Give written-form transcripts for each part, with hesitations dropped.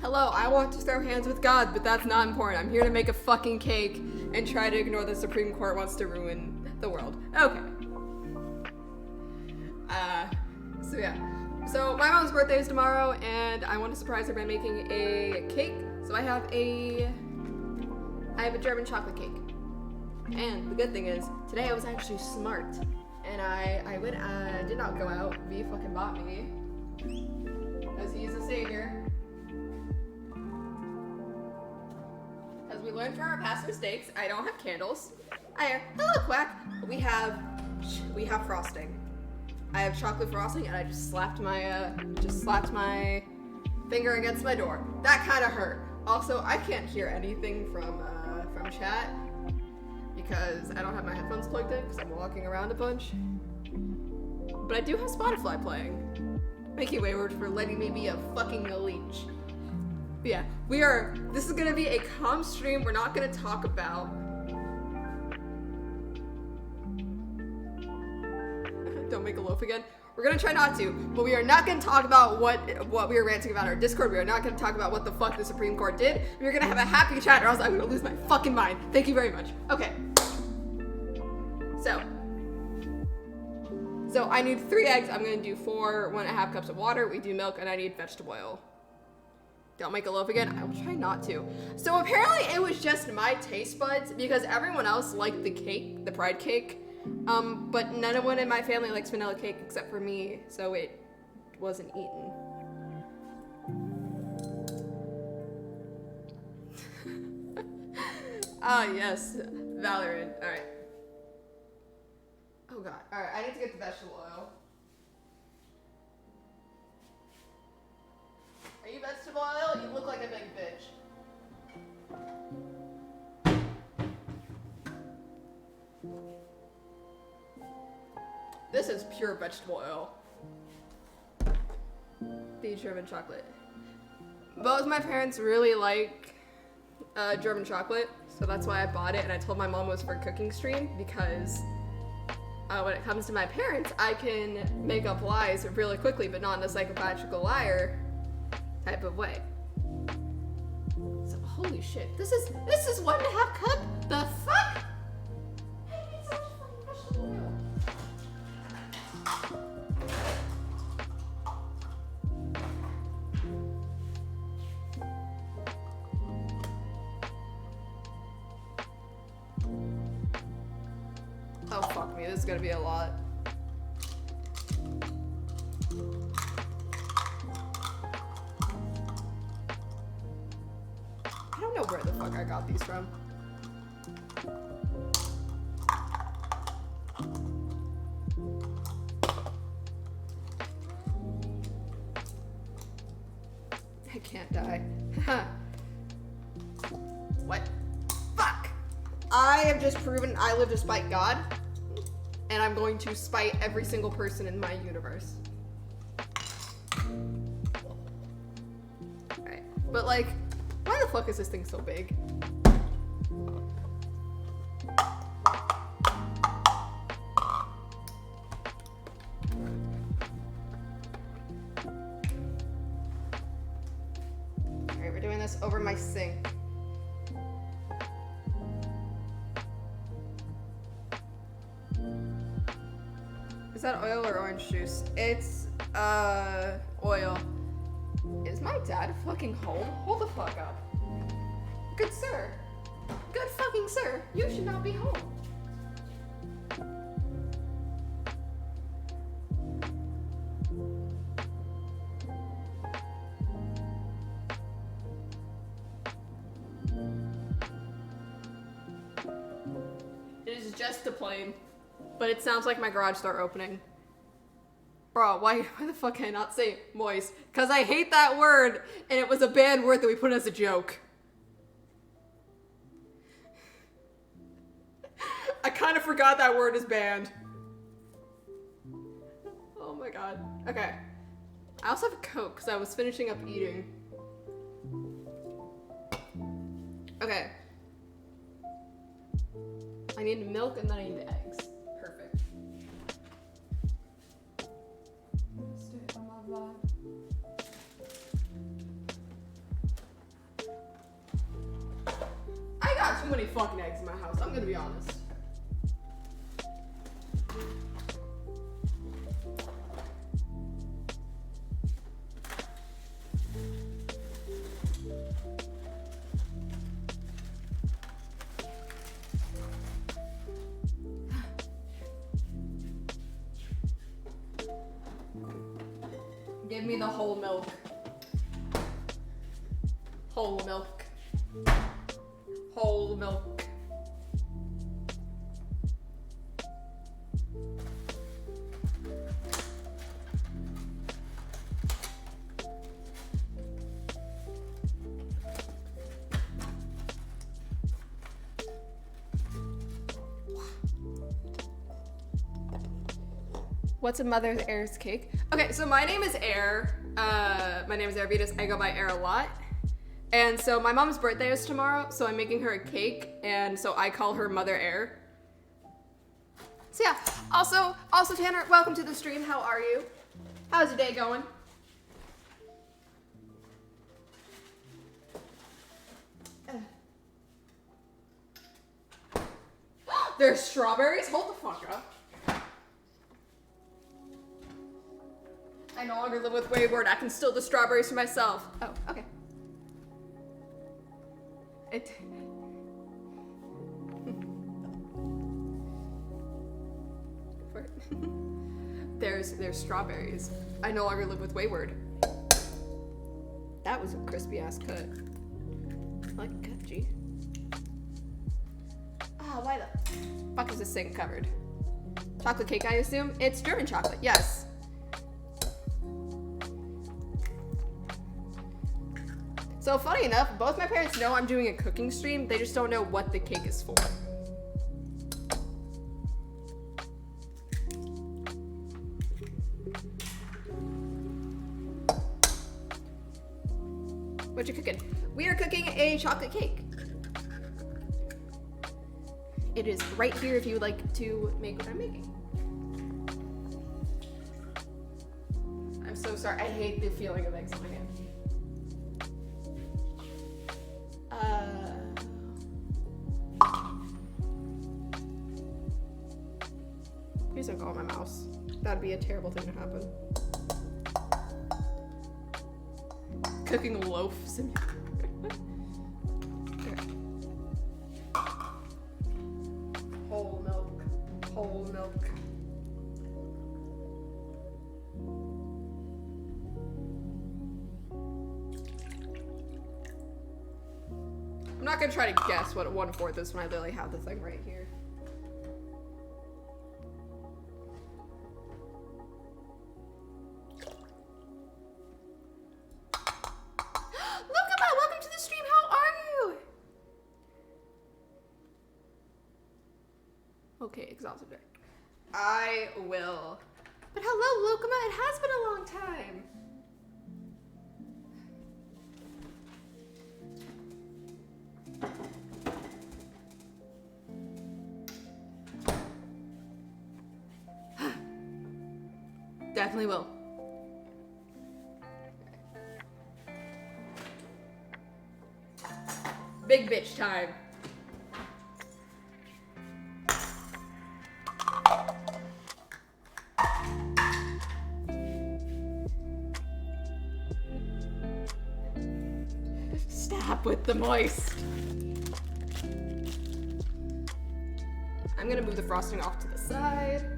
Hello, I want to throw hands with God, but that's not important. I'm here to make a fucking cake and try to ignore the Supreme Court wants to ruin the world. Okay. So yeah. So my mom's birthday is tomorrow, and I want to surprise her by making a cake. So I have a German chocolate cake. And the good thing is, today I was actually smart. And I did not go out. V fucking bought me. Because he's a savior. As we learned from our past mistakes, I don't have candles. Hello, Quack. We have frosting. I have chocolate frosting, and I just slapped my finger against my door. That kind of hurt. Also, I can't hear anything from chat because I don't have my headphones plugged in because I'm walking around a bunch. But I do have Spotify playing. Thank you, Wayward, for letting me be a fucking leech. But yeah, this is gonna be a calm stream. We're not gonna talk about don't make a loaf again. We're gonna try not to, but we are not gonna talk about what we were ranting about on our Discord. We are not gonna talk about what the fuck the Supreme Court did. We're gonna have a happy chat, or else I'm gonna lose my fucking mind. Thank you very much. Okay. So I need 3 eggs. I'm gonna do 1.5 cups of water. We do milk, and I need vegetable oil. Don't make a loaf again. I will try not to. So apparently it was just my taste buds because everyone else liked the cake, the pride cake. But none of one in my family likes vanilla cake except for me, so it wasn't eaten. Ah, yes. Valorant. Alright. Oh god. Alright, I need to get the vegetable oil. Are you vegetable oil? You look like a big bitch. This is pure vegetable oil. The German chocolate. Both my parents really like German chocolate, so that's why I bought it, and I told my mom it was for cooking stream because when it comes to my parents, I can make up lies really quickly, but not in a psychopathical liar type of way. So holy shit, this is 1.5 cup? The fuck? I need so much fucking vegetable oil. Oh fuck me, this is gonna be a lot. I don't know where the fuck I got these from. I can't die. What? Fuck! I have just proven I live to spite God, and I'm going to spite every single person in my universe. Alright, but like, why the fuck is this thing so big? Alright, we're doing this over my sink. Is that oil or orange juice? It's, oil. Is my dad fucking home? Hold the fuck up. Good sir. Good fucking sir. You should not be home. It is just a plane. But it sounds like my garage door opening. Bro, why the fuck can I not say moist? Because I hate that word, and it was a banned word that we put as a joke. I kind of forgot that word is banned. Oh my god. Okay. I also have a Coke, because I was finishing up eating. Okay. I need milk, and then I need eggs. Perfect. Stay on my vibe. too many fucking eggs in my house, I'm gonna be honest. Give me the whole milk. Whole milk. Whole milk. What's a Mother Air's cake? Okay, so my name is Air. My name is Air Vitas. I go by Air a lot. And so my mom's birthday is tomorrow, so I'm making her a cake, and so I call her Mother Air. So yeah, also Tanner, welcome to the stream. How are you? How's your day going? There's strawberries? Hold the fuck up. I no longer live with Wayward. I can steal the strawberries for myself. Oh, okay. There's strawberries. I no longer live with Wayward. That was a crispy ass cut. I like a cut, G. Ah, why the fuck is this thing covered? Chocolate cake, I assume? It's German chocolate, yes. So funny enough, both my parents know I'm doing a cooking stream, they just don't know what the cake is for. What you cooking? We are cooking a chocolate cake. It is right here if you would like to make what I'm making. I'm so sorry, I hate the feeling of eggs in my hand. Please don't go on my mouse. That'd be a terrible thing to happen. Cooking loaf simulator. Whole milk. Whole milk. I'm not gonna try to guess what 1/4 is when I literally have the thing right here. Lokama, welcome to the stream. How are you? Okay, exhausted. I will. But hello, Lokama. It has been a long time. Definitely will. Big bitch time. Stop with the moist. I'm gonna move the frosting off to the side.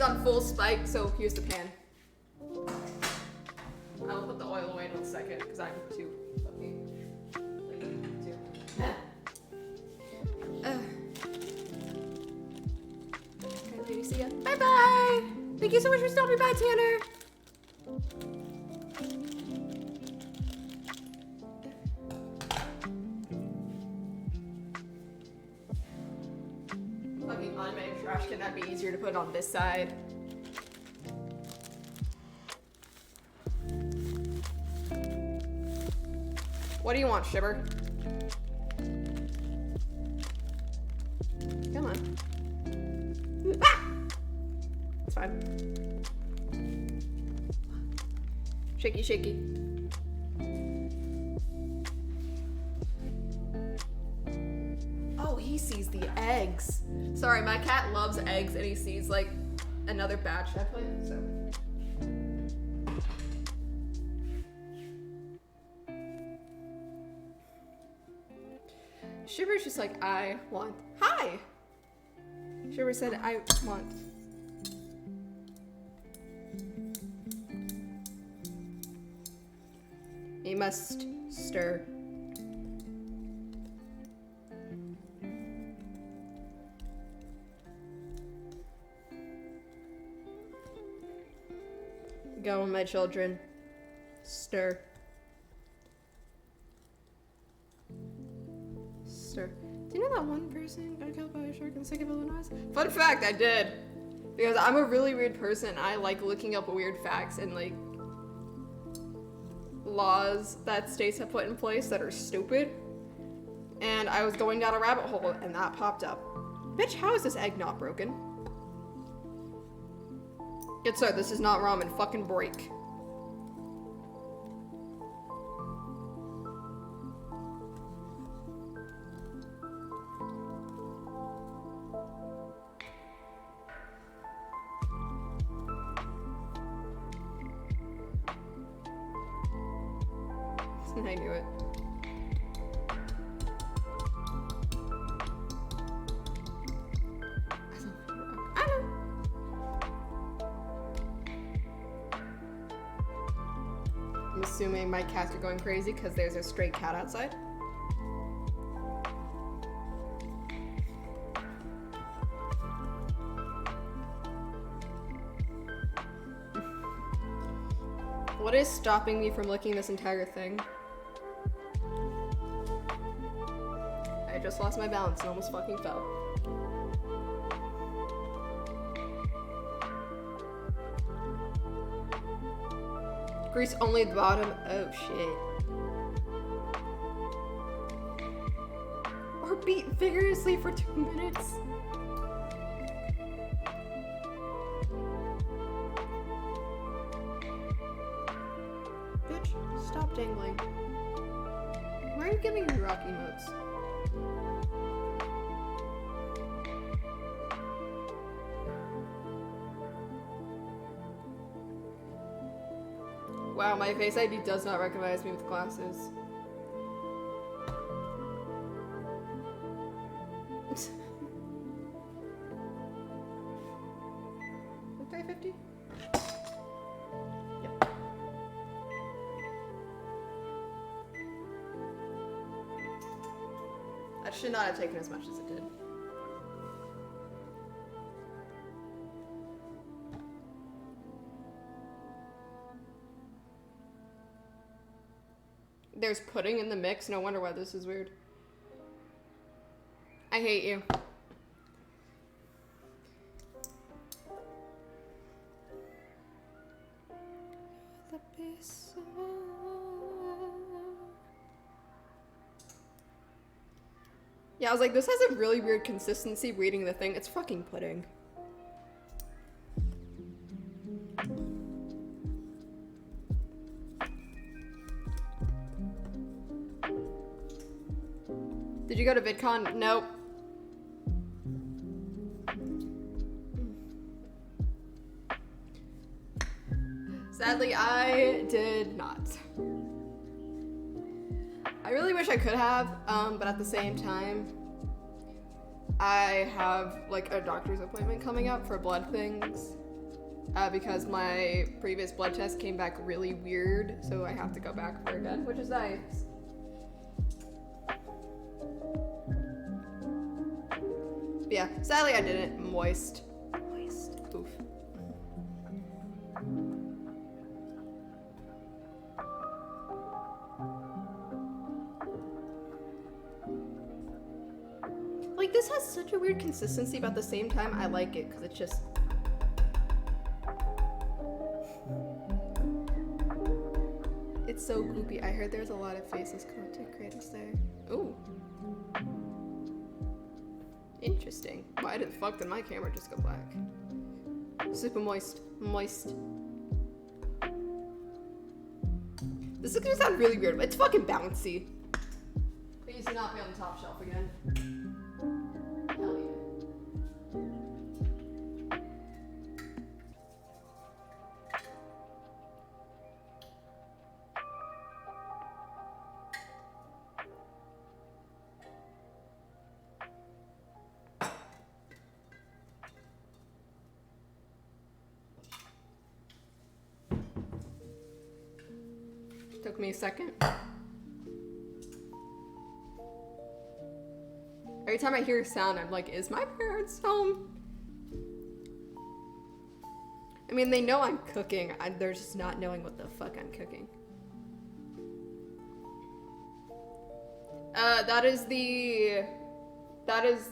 On full spike, so here's the pan. I will put the oil away in a second because I'm too fucking Okay, see ya. Bye bye. Thank you so much for stopping by, Tanner. Fucking automatic trash can that be easier to put on this side? What do you want, Shiver? It's fine. Shaky, shaky. Oh, he sees the eggs. Sorry, my cat loves eggs and he sees like another batch I put, so. Shiver's just like, I want. Hi! Shiver said, I want. You must stir. Go, my children. Stir. Stir. Do you know that one person got killed by a shark in the state of Illinois? Fun fact, I did. Because I'm a really weird person. I like looking up weird facts and like laws that states have put in place that are stupid. And I was going down a rabbit hole and that popped up. Bitch, how is this egg not broken? Good sir, this is not ramen. Fucking break. I knew it. I know. I'm assuming my cats are going crazy because there's a stray cat outside. What is stopping me from looking this entire thing? I just lost my balance and almost fucking fell. Grease only the bottom. Oh shit. Or beat vigorously for 2 minutes. Bitch, stop dangling. Why are you giving me rock emotes? Wow, my Face ID does not recognize me with glasses. What, 350? Yep. That should not have taken as much as it did. There's pudding in the mix. No wonder why this is weird. I hate you. Yeah, I was like, this has a really weird consistency reading the thing. It's fucking pudding. Did you go to VidCon? Nope. Sadly, I did not. I really wish I could have, but at the same time, I have like a doctor's appointment coming up for blood things, because my previous blood test came back really weird, so I have to go back for it again, which is nice. Yeah, sadly I didn't. Moist. Moist. Oof. Like, this has such a weird consistency, but at the same time, I like it, because it's just... It's so goopy. I heard there's a lot of faceless content creators there. Ooh. Interesting. Why the fuck did my camera just go black? Super moist. Moist. This is gonna sound really weird, but it's fucking bouncy. Please do not be on the top shelf again. Hell yeah. Took me a second. Every time I hear a sound, I'm like, is my parents home? I mean, they know I'm cooking. They're just not knowing what the fuck I'm cooking. That is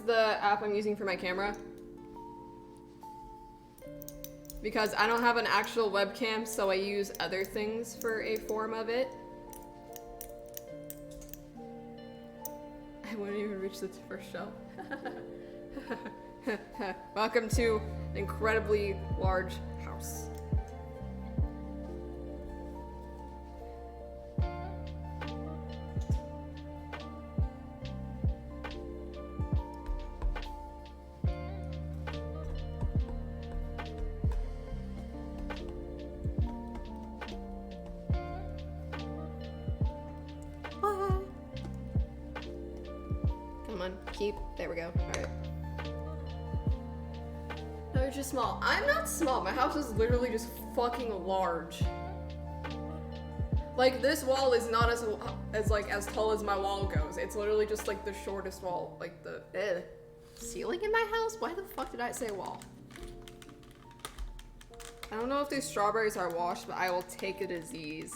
the app I'm using for my camera. Because I don't have an actual webcam, so I use other things for a form of it. I wouldn't even reach the first shelf. Welcome to an incredibly large house. Keep. There we go. Alright. No, you're just small. I'm not small. My house is literally just fucking large. Like, this wall is not as tall as my wall goes. It's literally just like the shortest wall. Like the ceiling in my house? Why the fuck did I say wall? I don't know if these strawberries are washed, but I will take it as these.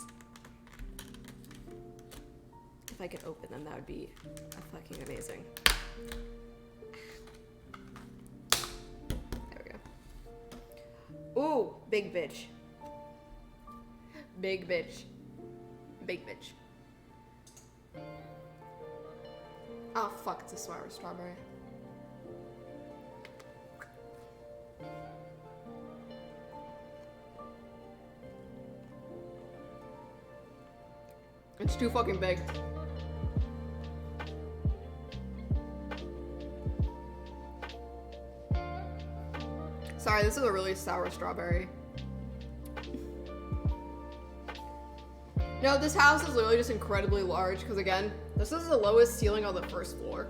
If I could open them, that would be fucking amazing. There we go. Ooh, big bitch. Big bitch. Big bitch. Oh fuck, it's a sour strawberry. It's too fucking big. Sorry, this is a really sour strawberry. No, this house is literally just incredibly large because, again, this is the lowest ceiling on the first floor.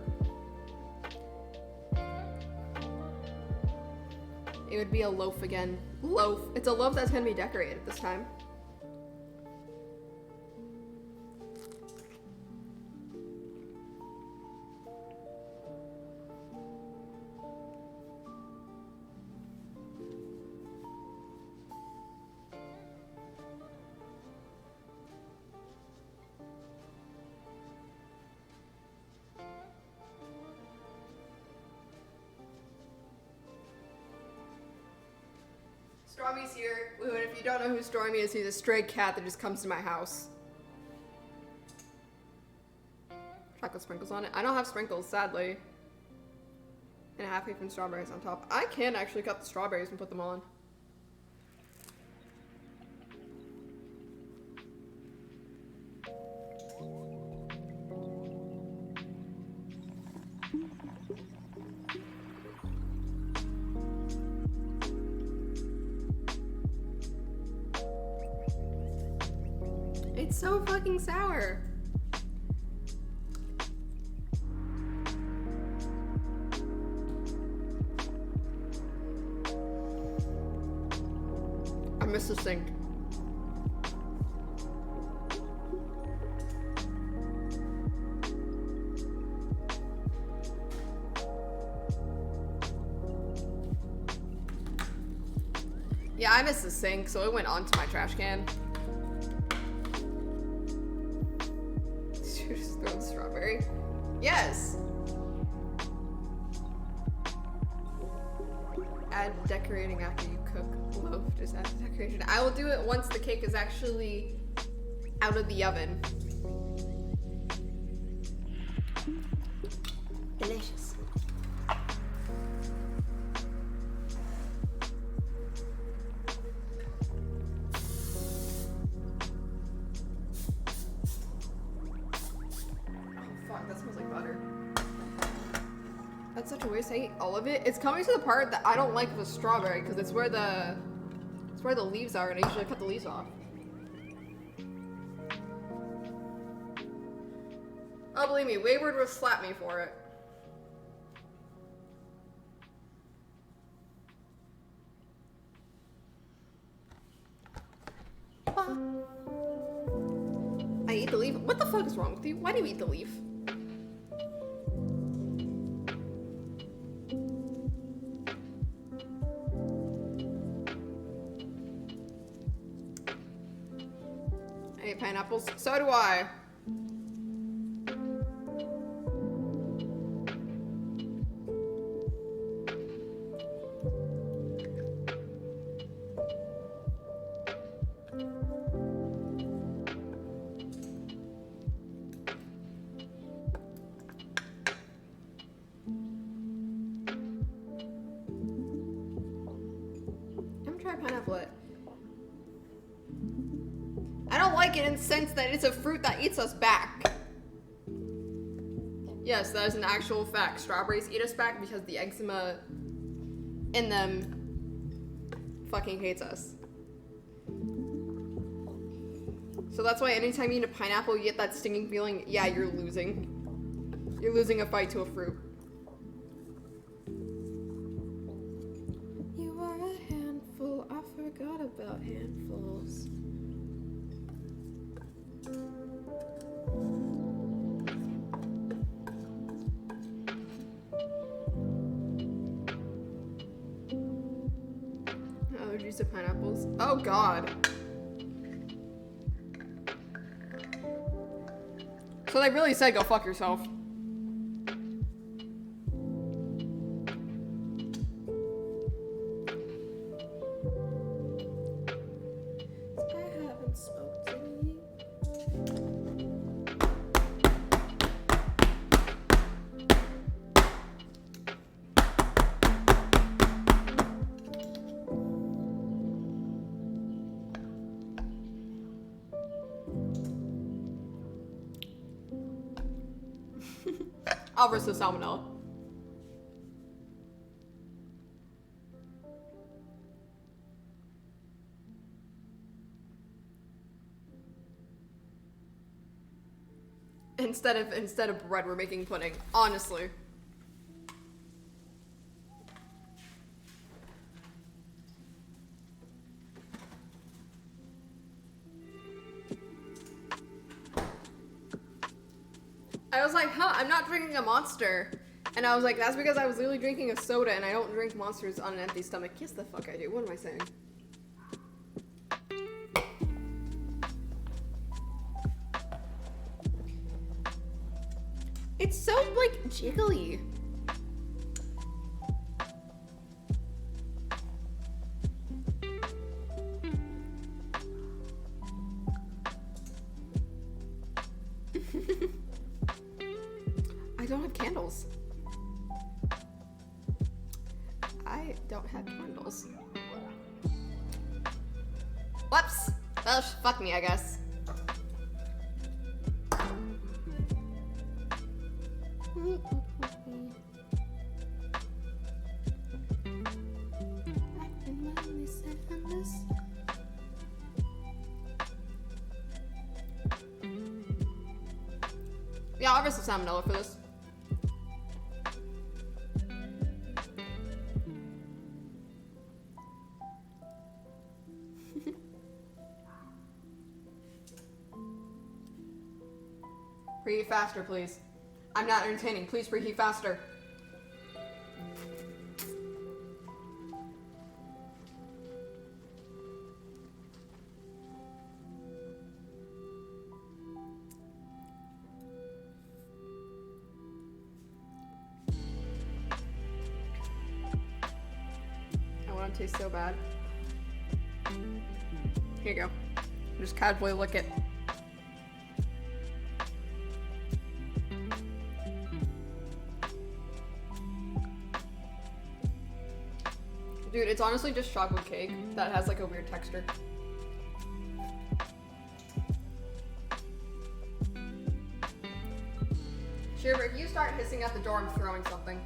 It would be a loaf again. Loaf. It's a loaf that's gonna be decorated this time. Stormy's here. Ooh, and if you don't know who Stormy is, he's a stray cat that just comes to my house. Chocolate sprinkles on it. I don't have sprinkles, sadly. And half even strawberries on top. I can actually cut the strawberries and put them on. It's so fucking sour. I miss the sink. Yeah, I miss the sink, so it went onto my trash can. Just throw the strawberry. Yes. Add decorating after you cook loaf. Just add the decoration. I will do it once the cake is actually out of the oven. Delicious. choice. I ate all of it. It's coming to the part that I don't like the strawberry because it's where the leaves are, and I usually cut the leaves off. Oh, believe me, Wayward will slap me for it. I eat the leaf. What the fuck is wrong with you? Why do you eat the leaf? I eat pineapples. So do I. I don't like it in the sense that it's a fruit that eats us back. Yes, that is an actual fact. Strawberries eat us back because the eczema in them fucking hates us. So that's why anytime you eat a pineapple, you get that stinging feeling, yeah, you're losing. You're losing a fight to a fruit. You are a handful. I forgot about handfuls. Allergies to pineapples. Oh god. So they really said go fuck yourself. I haven't smoked any. I'll risk the salmonella. Instead of bread, we're making pudding. Honestly. I was like, huh, I'm not drinking a Monster. And I was like, that's because I was literally drinking a soda and I don't drink Monsters on an empty stomach. Yes, the fuck I do. What am I saying? It's so, like, jiggly. I don't have candles. I don't have candles. Whoops. Well, fuck me, I guess. Yeah, I'll risk the salmonella for this. Preheat faster, please. I'm not entertaining. Please preheat faster. I want to taste so bad. Here you go. Just casually lick it. Dude, it's honestly just chocolate cake that has like a weird texture. Sherbert, if you start hissing at the door, I'm throwing something.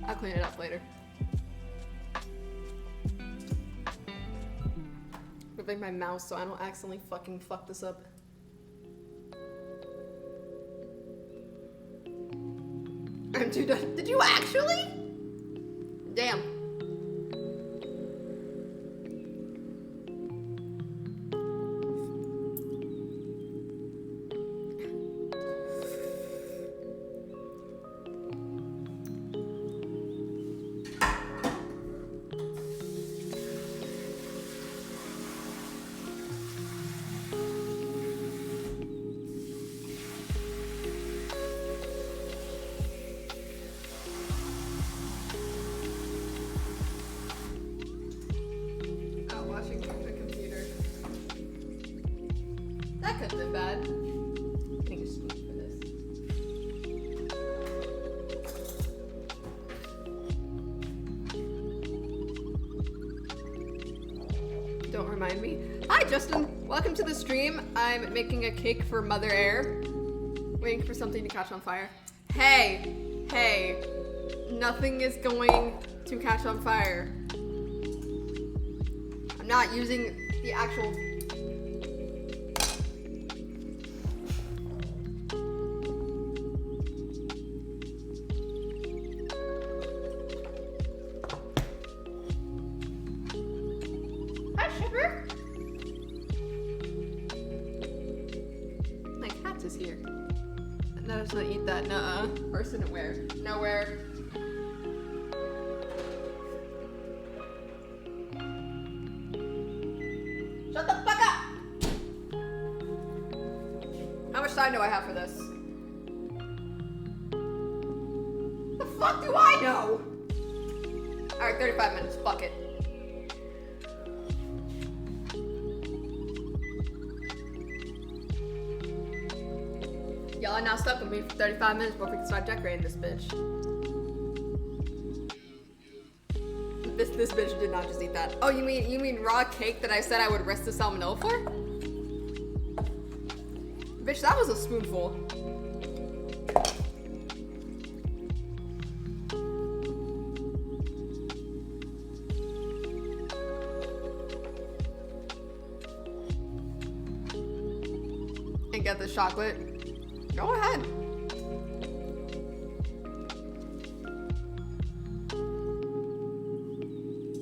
I'll clean it up later. Moving my mouse so I don't accidentally fucking fuck this up. I'm too done. Did you actually? Damn. That could have been bad. I think it's sweet for this. Don't remind me. Hi, Justin. Welcome to the stream. I'm making a cake for Mother Air. Waiting for something to catch on fire. Hey, nothing is going to catch on fire. I'm not using the actual... is here. No, let's not eat that. Nuh-uh. Person at where? Nowhere. Shut the fuck up! How much time do I have for this? The fuck do I know? Alright, 35 minutes. Fuck it. Y'all are now stuck with me for 35 minutes before we can start decorating this bitch. This bitch did not just eat that. Oh, you mean raw cake that I said I would risk the salmonella for? Bitch, that was a spoonful. And get the chocolate. Go ahead.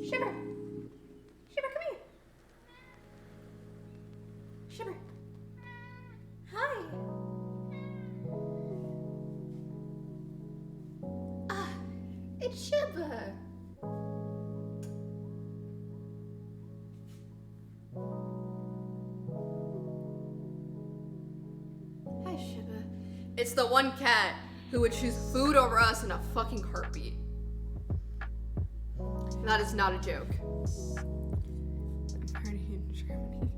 Shiver. Shiver, come here. Shiver. Hi. It's Shiver. Hi, Shiver. It's the one cat who would choose food over us in a fucking heartbeat. And that is not a joke. I'm already in Germany.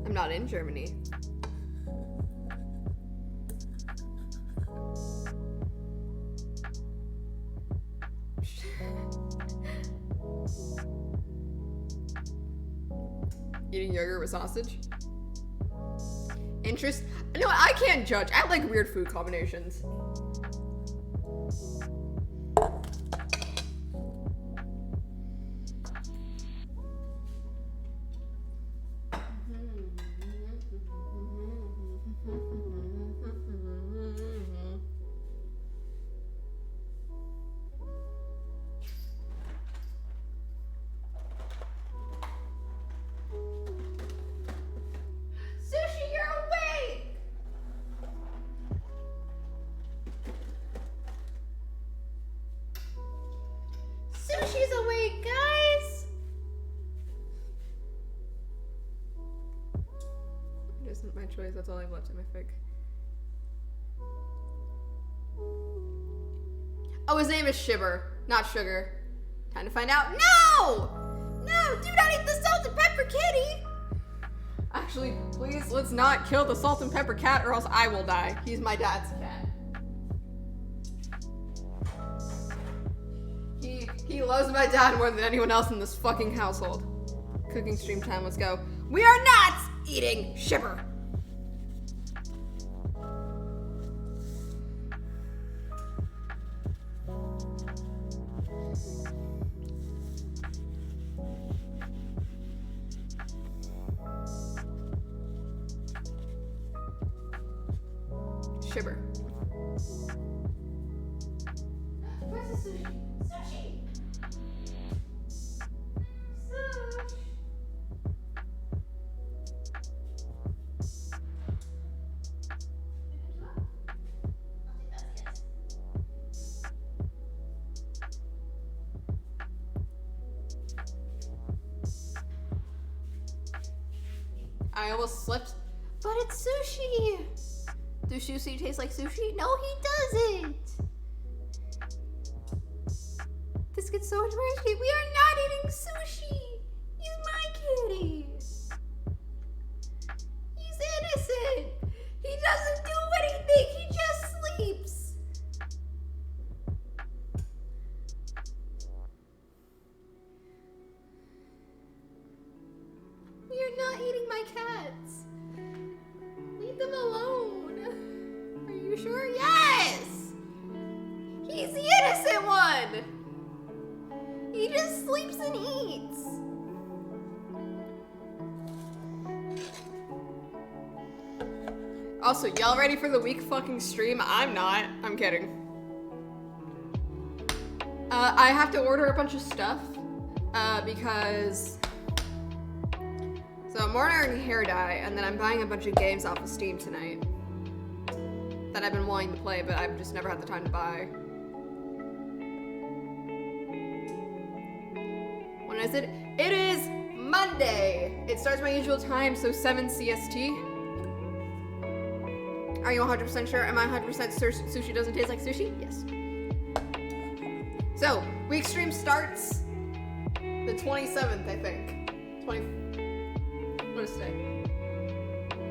I'm not in Germany. Eating yogurt with sausage? Interest? You know what? I can't judge. I like weird food combinations. Sushi's awake, guys! It isn't my choice, that's all I've left in my fig. Oh, his name is Shiver, not Sugar. Time to find out. No! No, do not eat the salt and pepper kitty! Actually, please, let's not kill the salt and pepper cat or else I will die. He's my dad's cat. He loves my dad more than anyone else in this fucking household. Cooking stream time, let's go. We are not eating Shiver. Shiver. Where's the sushi? Sushi! Sush! I almost slipped. But it's sushi! Does sushi taste like sushi? No, he doesn't! This gets so much worse. We are not eating sushi! He's my kitty! He's innocent! He doesn't do anything! He just sleeps! We are not eating my cats! Leave them alone! Are you sure? Yes! He's the innocent one! He just sleeps and eats. Also, y'all ready for the week fucking stream? I'm not. I'm kidding. I have to order a bunch of stuff because... So I'm ordering hair dye, and then I'm buying a bunch of games off of Steam tonight that I've been wanting to play, but I've just never had the time to buy. When is it? It is Monday! It starts my usual time, so 7 CST. Are you 100% sure? Am I 100% sure sushi doesn't taste like sushi? Yes. So, week stream starts the 27th, I think. What is today?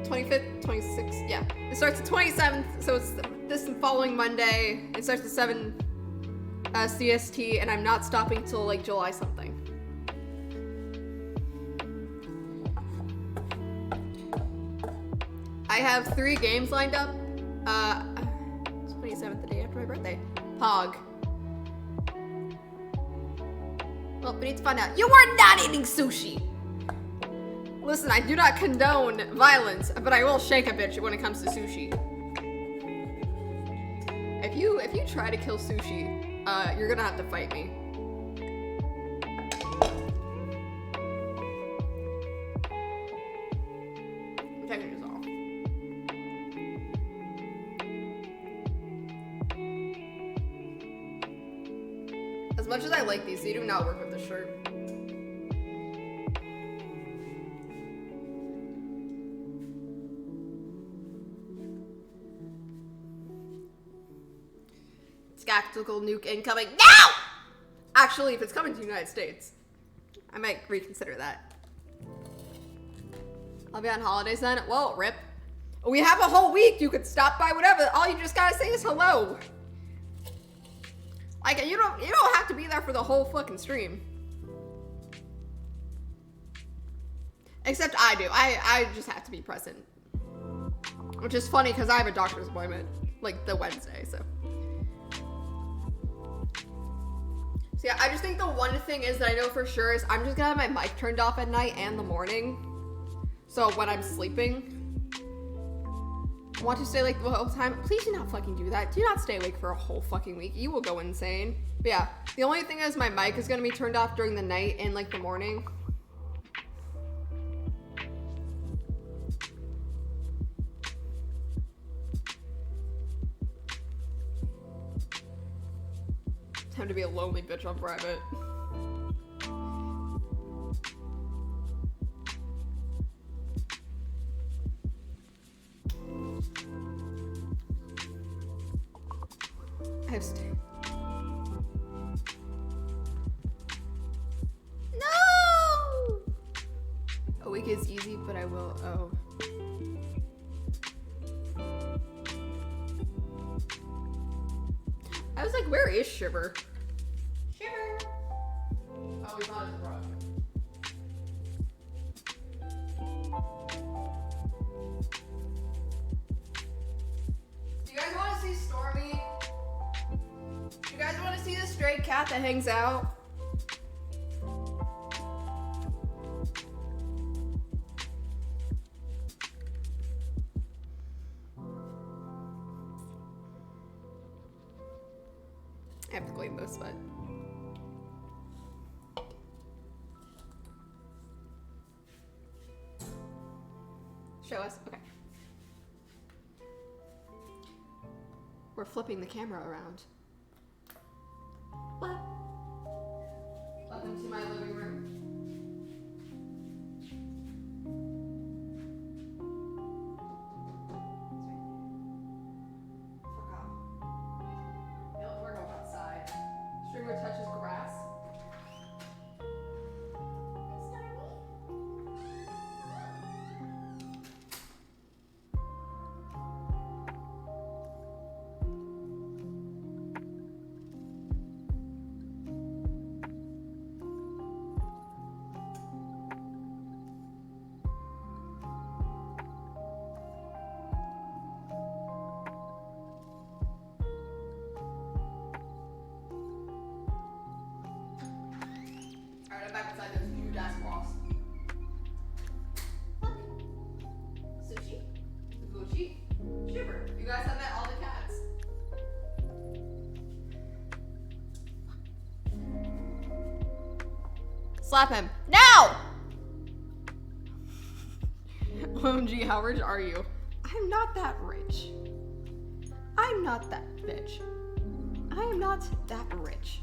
25th, 26th, yeah. It starts the 27th, so it's this following Monday. It starts at 7 CST, and I'm not stopping till like July something. I have 3 games lined up. 27th, the day after my birthday. Pog. Well, we need to find out. You are not eating sushi! Listen, I do not condone violence, but I will shake a bitch when it comes to sushi. If you try to kill sushi, you're gonna have to fight me. I'm taking this off. As much as I like these, they do not work with the shirt. Tactical nuke incoming now! Actually, if it's coming to the United States, I might reconsider that. I'll be on holidays then. Well, rip. We have a whole week. You could stop by whatever. All you just gotta say is hello. Like, you don't have to be there for the whole fucking stream. Except I do. I just have to be present. Which is funny because I have a doctor's appointment, like, the Wednesday, so. So yeah, I just think the one thing is that I know for sure is I'm just gonna have my mic turned off at night and the morning. So when I'm sleeping, I want to stay like the whole time. Please do not fucking do that. Do not stay awake for a whole fucking week. You will go insane. But yeah, the only thing is my mic is gonna be turned off during the night and like the morning. Time to be a lonely bitch on private. I have No! A week is easy, but I will. Oh. I was like, where is Shiver? Shiver! Oh, he's not his brother. cat that hangs out. I have to clean this, but. Show us. Okay. We're flipping the camera around. What? Welcome to my living room. Fuck off. Yep, we're going outside. Streamer touches grass. Alright, I'm back inside those huge ass walls. Sushi, Gucci, Shipper. You guys have met all the cats. Slap him. Now! OMG, how rich are you? I'm not that rich. I'm not that bitch. I am not that rich.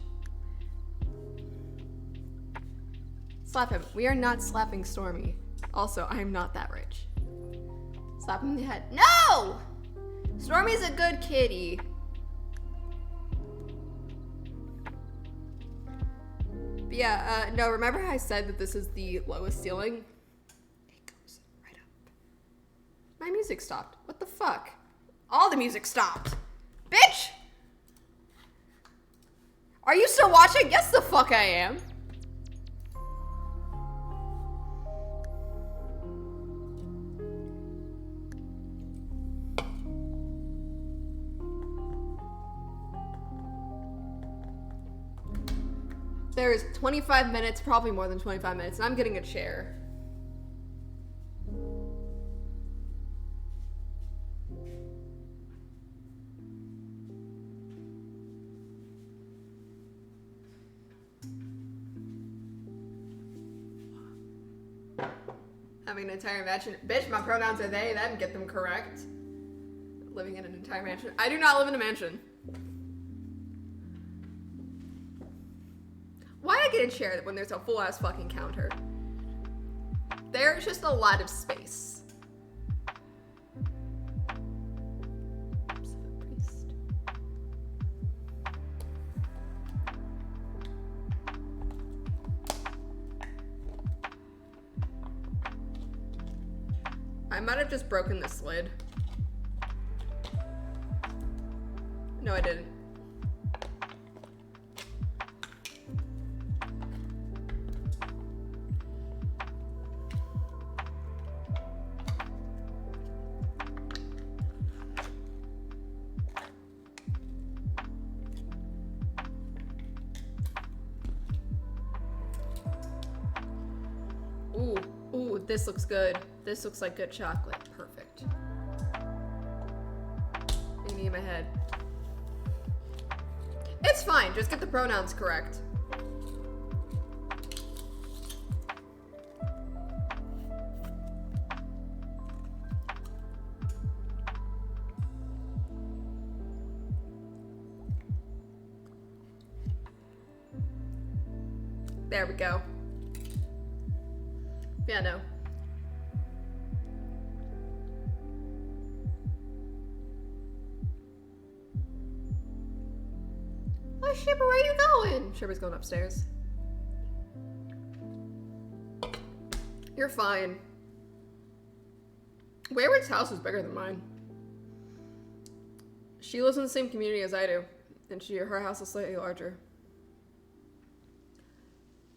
Slap him. We are not slapping Stormy. Also, I am not that rich. Slap him in the head. No! Stormy's a good kitty. But yeah, no, remember how I said that this is the lowest ceiling? It goes right up. My music stopped. What the fuck? All the music stopped. Bitch! Are you still watching? Yes, the fuck I am. There's 25 minutes, probably more than 25 minutes, and I'm getting a chair. Having an entire mansion. Bitch, my pronouns are they, them, get them correct. Living in an entire mansion. I do not live in a mansion. Why'd I get a chair when there's a full ass fucking counter? There's just a lot of space. Priest. I might have just broken this lid. No, I didn't. Ooh, this looks good. This looks like good chocolate. Perfect. Maybe in my head. It's fine, just get the pronouns correct. There we go. Yeah, no. Oh, Shipper, where are you going? Shipper's going upstairs. You're fine. Wayward's house is bigger than mine. She lives in the same community as I do, and her house is slightly larger.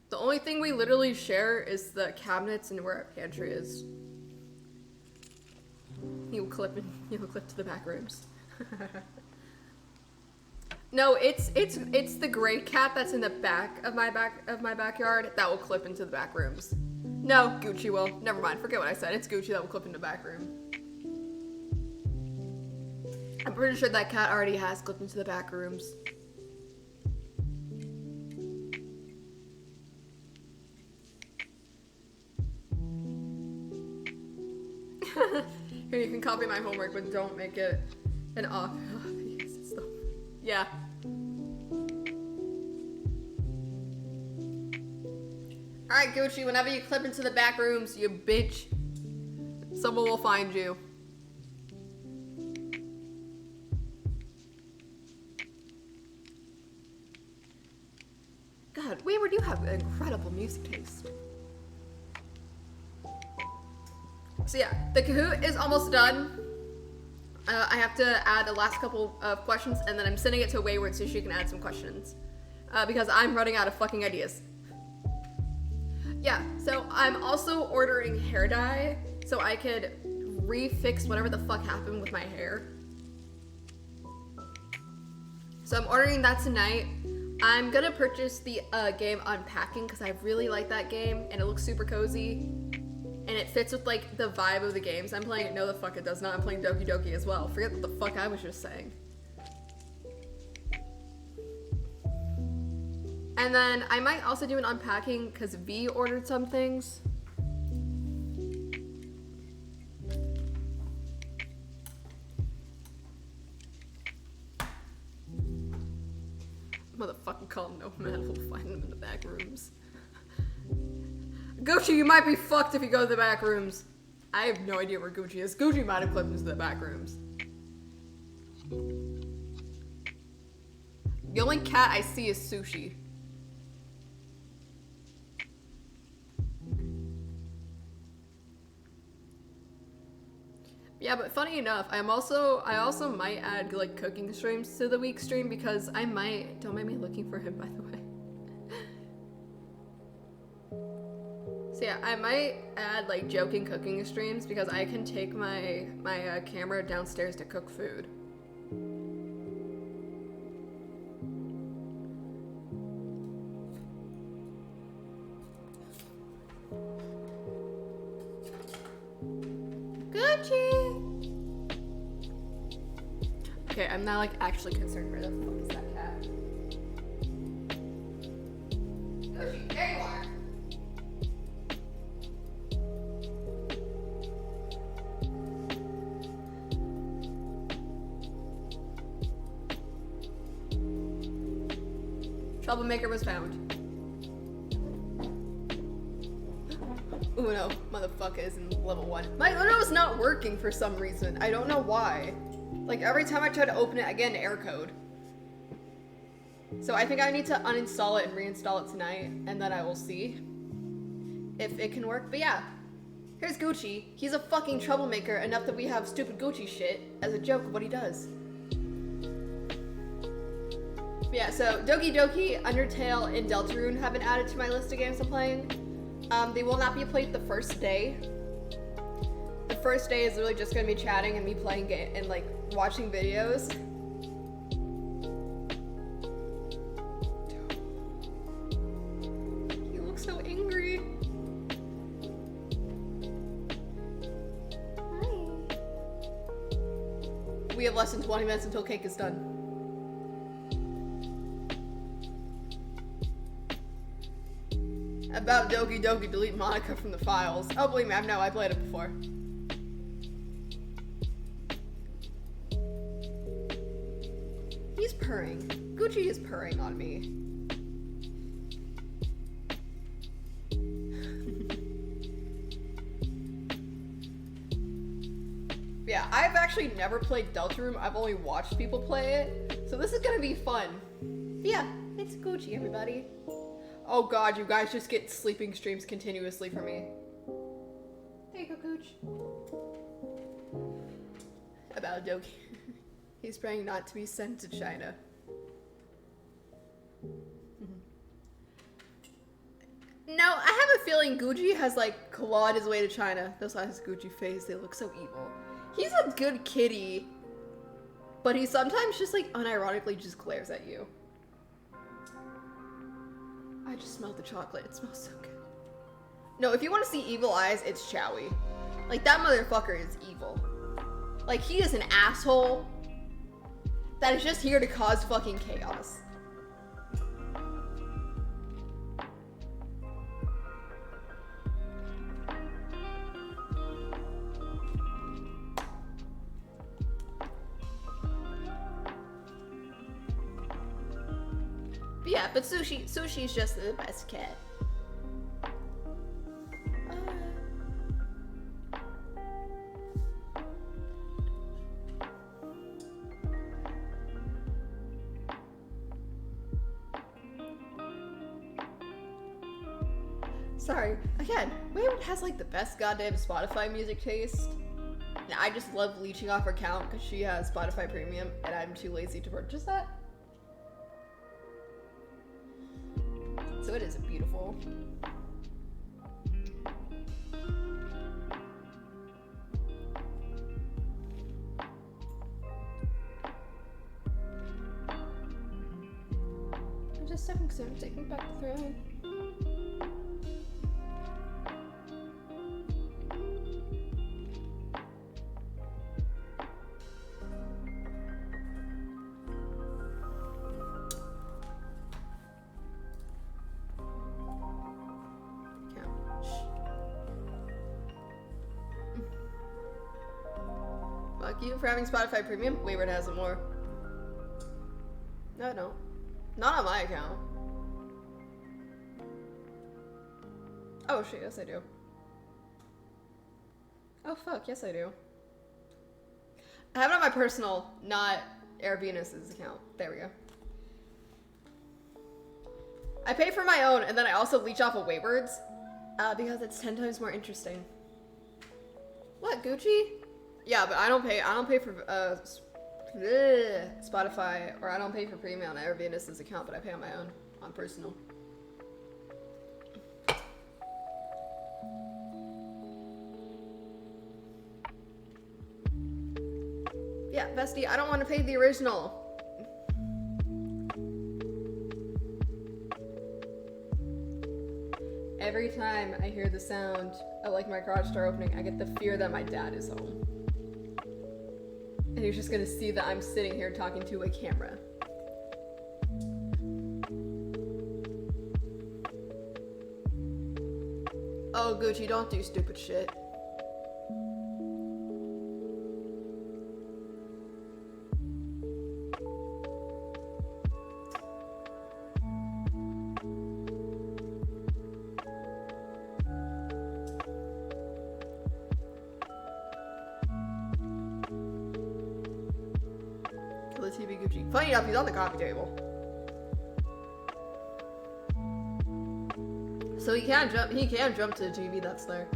The only thing we literally share is the cabinets and where our pantry is. You'll clip to the back rooms. No, it's the gray cat that's in the back of my backyard that will clip into the back rooms. No, Gucci will. Never mind. Forget what I said. It's Gucci that will clip into the back room. I'm pretty sure that cat already has clipped into the back rooms. Here, you can copy my homework, but don't make it an off. Yeah. Alright, Gucci, whenever you clip into the back rooms, you bitch, someone will find you. God, Wayward, you have incredible music taste. So yeah, the Kahoot is almost done. I have to add the last couple of questions, and then I'm sending it to Wayward so she can add some questions. Because I'm running out of fucking ideas. Yeah, so I'm also ordering hair dye so I could refix whatever the fuck happened with my hair. So I'm ordering that tonight. I'm gonna purchase the game Unpacking because I really like that game and it looks super cozy. And it fits with like the vibe of the games I'm playing. No, the fuck it does not. I'm playing Doki Doki as well. Forget what the fuck I was just saying. And then I might also do an unpacking because V ordered some things. Motherfucking call Nomad, we'll find them in the back rooms. Gucci, you might be fucked if you go to the back rooms. I have no idea where Gucci is. Gucci might have clipped into the back rooms. The only cat I see is Sushi. Yeah, but funny enough, I also might add like cooking streams to the week stream because I might, don't mind me looking for him by the way. So yeah, I might add like joking cooking streams because I can take my camera downstairs to cook food. Gucci! Okay, I'm now like actually concerned where the fuck is that cat? Gucci, there you are! Troublemaker was found. Uno, motherfucker, is in level 1. My Uno is not working for some reason. I don't know why. Like, every time I try to open it, I get an error code. So I think I need to uninstall it and reinstall it tonight, and then I will see if it can work. But yeah, here's Gucci. He's a fucking troublemaker enough that we have stupid Gucci shit as a joke of what he does. Yeah, so Doki Doki, Undertale, and Deltarune have been added to my list of games I'm playing. They will not be played the first day. The first day is really just gonna be chatting and me playing and like watching videos. He looks so angry. Hi. We have less than 20 minutes until cake is done. About Doki Doki, delete Monica from the files. Oh, believe me, I played it before. He's purring. Gucci is purring on me. Yeah, I've actually never played Deltarune. I've only watched people play it. So this is gonna be fun. But yeah, it's Gucci, everybody. Oh god, you guys just get sleeping streams continuously for me. There you go, Gooch. About Doki. He's praying not to be sent to China. No, I have a feeling Gucci has like clawed his way to China. Those are his Gucci face, they look so evil. He's a good kitty, but he sometimes just like unironically just glares at you. I just smelled the chocolate. It smells so good. No, if you want to see evil eyes, it's Chowie. Like, that motherfucker is evil. Like, he is an asshole that is just here to cause fucking chaos. But yeah, but Sushi's just the best cat. Sorry, again, Wayward has like the best goddamn Spotify music taste. And I just love leeching off her account because she has Spotify Premium and I'm too lazy to purchase that. So it is beautiful. I'm just stepping soon, taking back the throne. Fuck you for having Spotify Premium. Wayward has it more. No. Not on my account. Oh shit, yes I do. Oh fuck, yes I do. I have it on my personal, not Airbnb's account. There we go. I pay for my own, and then I also leech off of Wayward's, because it's 10 times more interesting. What, Gucci? Yeah, but I don't pay for Spotify, or I don't pay for premium on Airbnb's account, but I pay on my own, on personal. Yeah, bestie, I don't want to pay the original. Every time I hear the sound of like my garage door opening, I get the fear that my dad is home. And he's just gonna see that I'm sitting here talking to a camera. Oh, Gucci, don't do stupid shit. TV Gucci. Funny enough, he's on the coffee table. So he can jump to the TV that's there.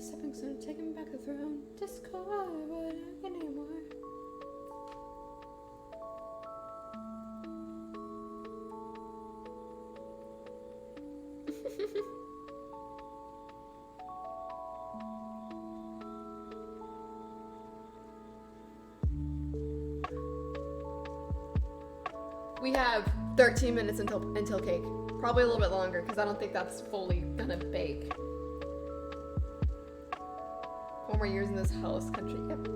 Stepping stone, taking back the throne. Discord, but not anymore. We have 13 minutes until cake. Probably a little bit longer because I don't think that's fully gonna bake. 4 more years in this house country. Yep.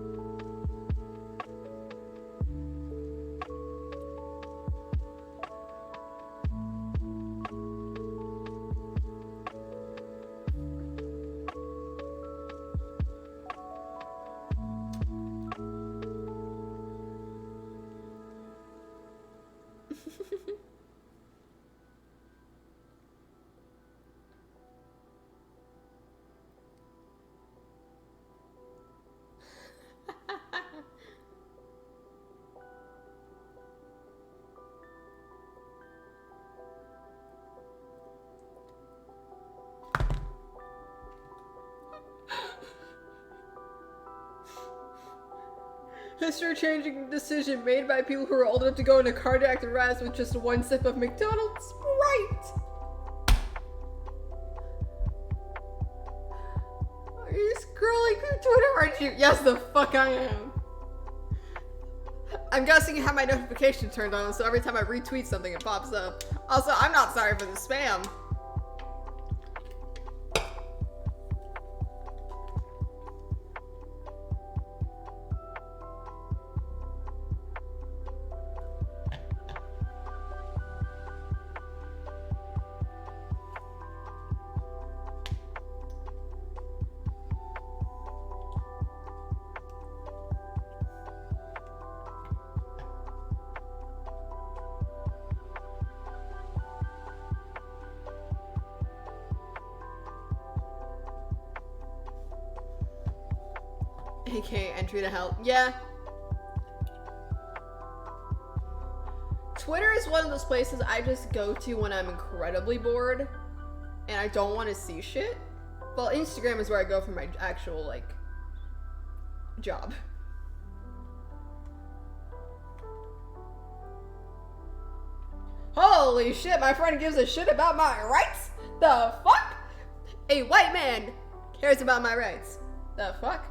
History-changing decision made by people who are old enough to go into cardiac arrest with just one sip of McDonald's Sprite. Are you scrolling through Twitter, aren't you? Yes, the fuck I am. I'm guessing you have my notification turned on, so every time I retweet something, it pops up. Also, I'm not sorry for the spam. AK entry to hell. Yeah. Twitter is one of those places I just go to when I'm incredibly bored and I don't want to see shit. Well, Instagram is where I go for my actual, like, job. Holy shit, my friend gives a shit about my rights? The fuck? A white man cares about my rights. The fuck?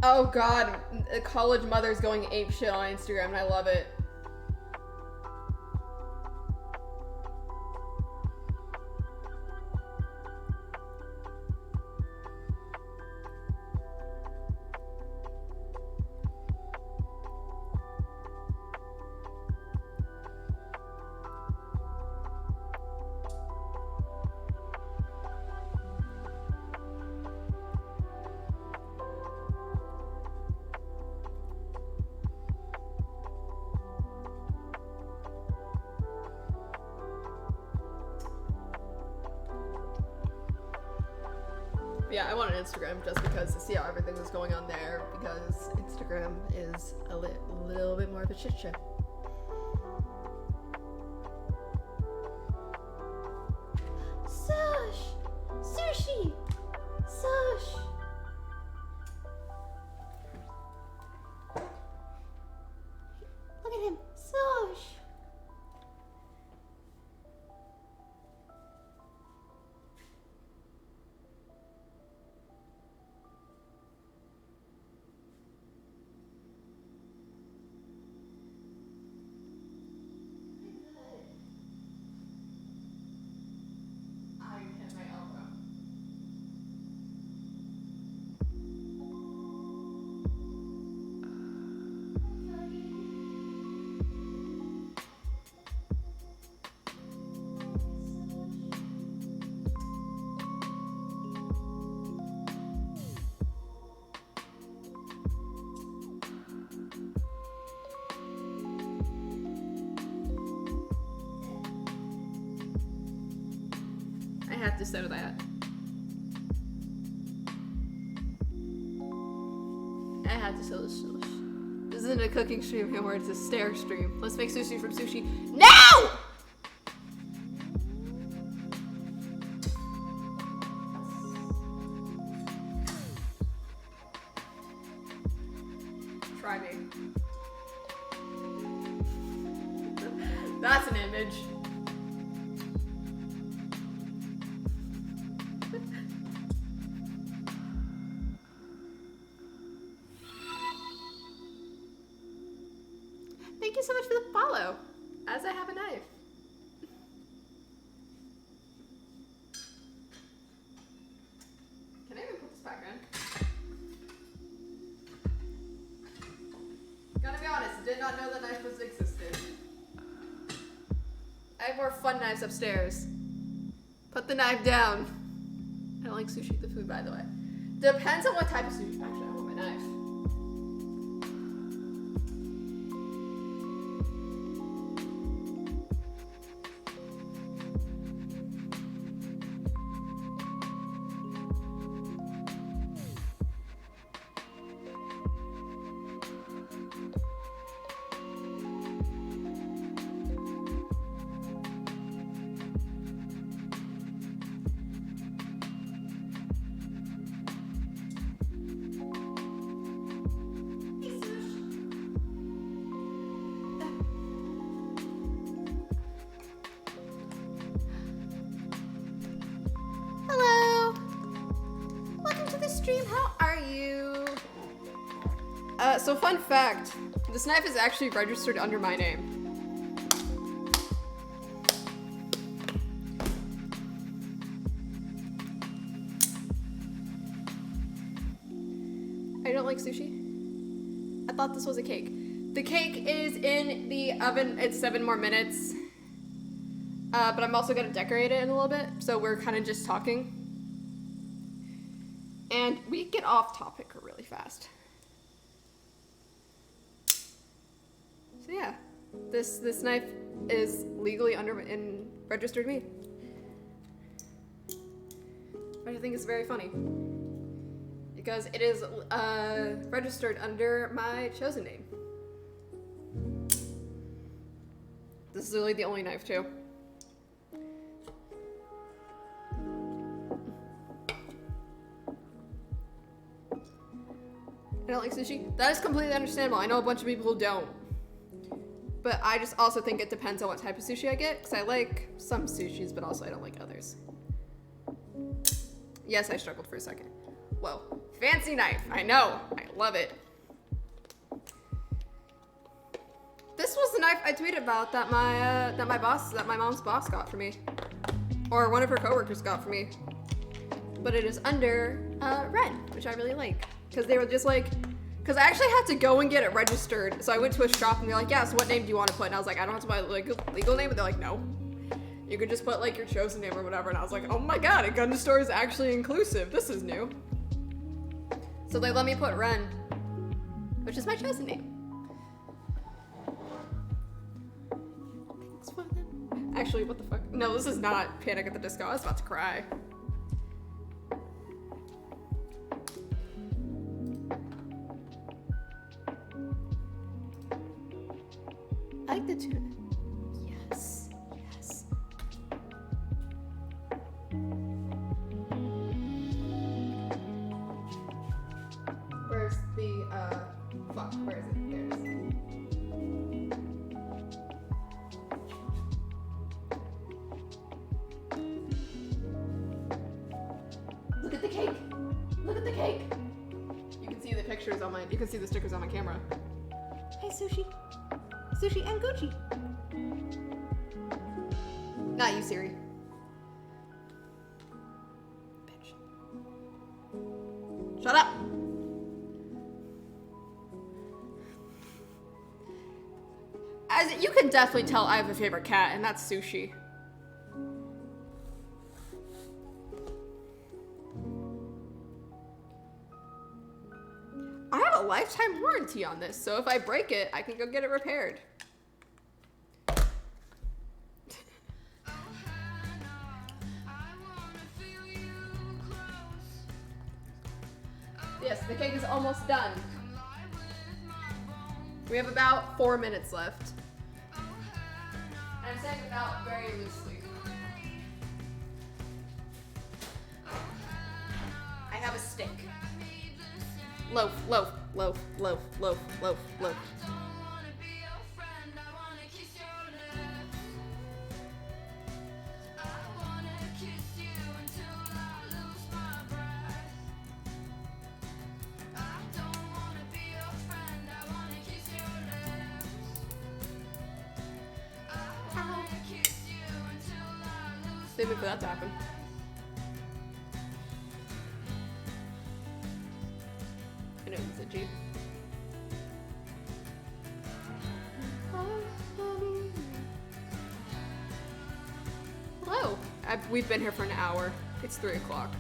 Oh god, college mothers going ape shit on Instagram and I love it. Yeah, I want an Instagram just because to see how everything is going on there, because Instagram is a little bit more of a shit show. Sush! Sushi! Sush! Look at him! Sush! I hit my elbow. I have to settle that. I had to sell this sushi. This isn't a cooking stream anymore, it's a stare stream. Let's make sushi from sushi now! Try me. That's an image. Thank you so much for the follow, as I have a knife. Can I even put this back in? Gotta be honest, did not know that knife was existed. I have more fun knives upstairs. Put the knife down. I don't like sushi, the food, by the way. Depends on what type of sushi. Actually, I want my knife. stream. How are you? So fun fact, this knife is actually registered under my name. I don't like sushi. I thought this was a cake. The cake is in the oven. It's 7 more minutes. But I'm also gonna decorate it in a little bit, so we're kind of just talking. And we get off topic really fast. So yeah, this knife is legally registered to me. But I think it's very funny. Because it is registered under my chosen name. This is really the only knife too. I don't like sushi. That is completely understandable. I know a bunch of people who don't. But I just also think it depends on what type of sushi I get, because I like some sushis, but also I don't like others. Yes, I struggled for a second. Whoa, fancy knife. I know, I love it. This was the knife I tweeted about that my mom's boss got for me, or one of her coworkers got for me. But it is under Ren, which I really like, because they were just like, because I actually had to go and get it registered. So I went to a shop and they're like, yeah, so what name do you want to put? And I was like, I don't have to buy like a legal name, but they're like, no. You could just put like your chosen name or whatever. And I was like, oh my god, a gun store is actually inclusive. This is new. So they let me put Ren, which is my chosen name. Thanks for them. Actually, what the fuck? No, this is not Panic at the Disco. I was about to cry. I like the tuna. Yes, yes. Where's the, fuck, where is it? There it is. Look at the cake! Look at the cake! You can see the pictures on you can see the stickers on my camera. Hi, Sushi. Sushi and Gucci. Not you, Siri. Bitch. Shut up! As you can definitely tell, I have a favorite cat, and that's Sushi. I have a lifetime warranty on this, so if I break it, I can go get it repaired. Yes, the cake is almost done. We have about 4 minutes left. And I'm saying about very loosely. I have a stick. Loaf, loaf, loaf, loaf, loaf, loaf, loaf. Didn't wait for that to happen. I know it's a Jeep. Hello. We've been here for an hour. It's 3 o'clock.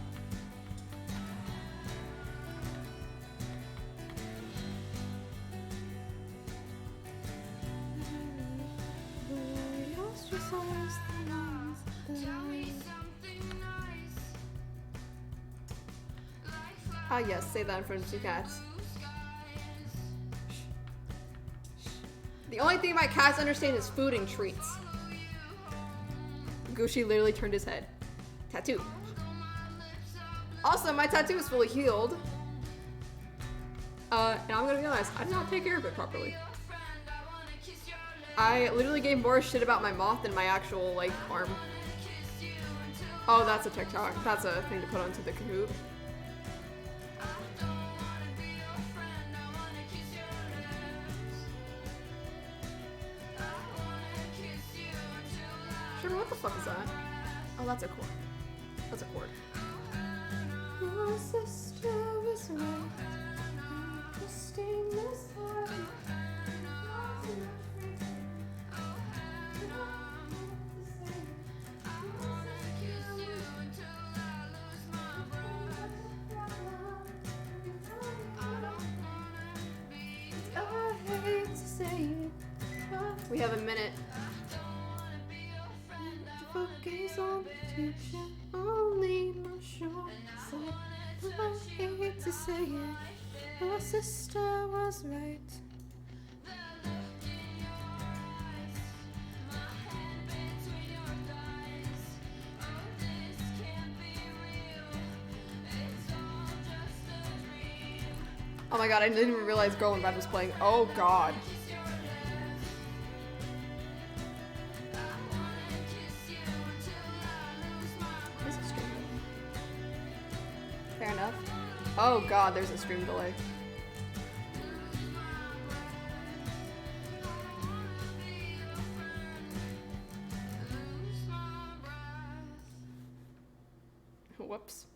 Ah yes, say that in front of 2 cats. The only thing my cats understand is food and treats. Gucci literally turned his head. Tattoo. Also, my tattoo is fully healed. And I'm gonna be honest, I did not take care of it properly. I literally gave more shit about my moth than my actual, like, arm. Oh, that's a TikTok. That's a thing to put onto the Kahoot. Oh, that's a chord. That's a chord. Your sister was right. Interesting this time. I hate to say it. We have a minute. Focus on the future, only my short side. I hate to say it, your sister was right. Oh my god, I didn't even realize Girl in Red was playing. Oh god. Fair enough. Oh god, there's a stream delay. Whoops.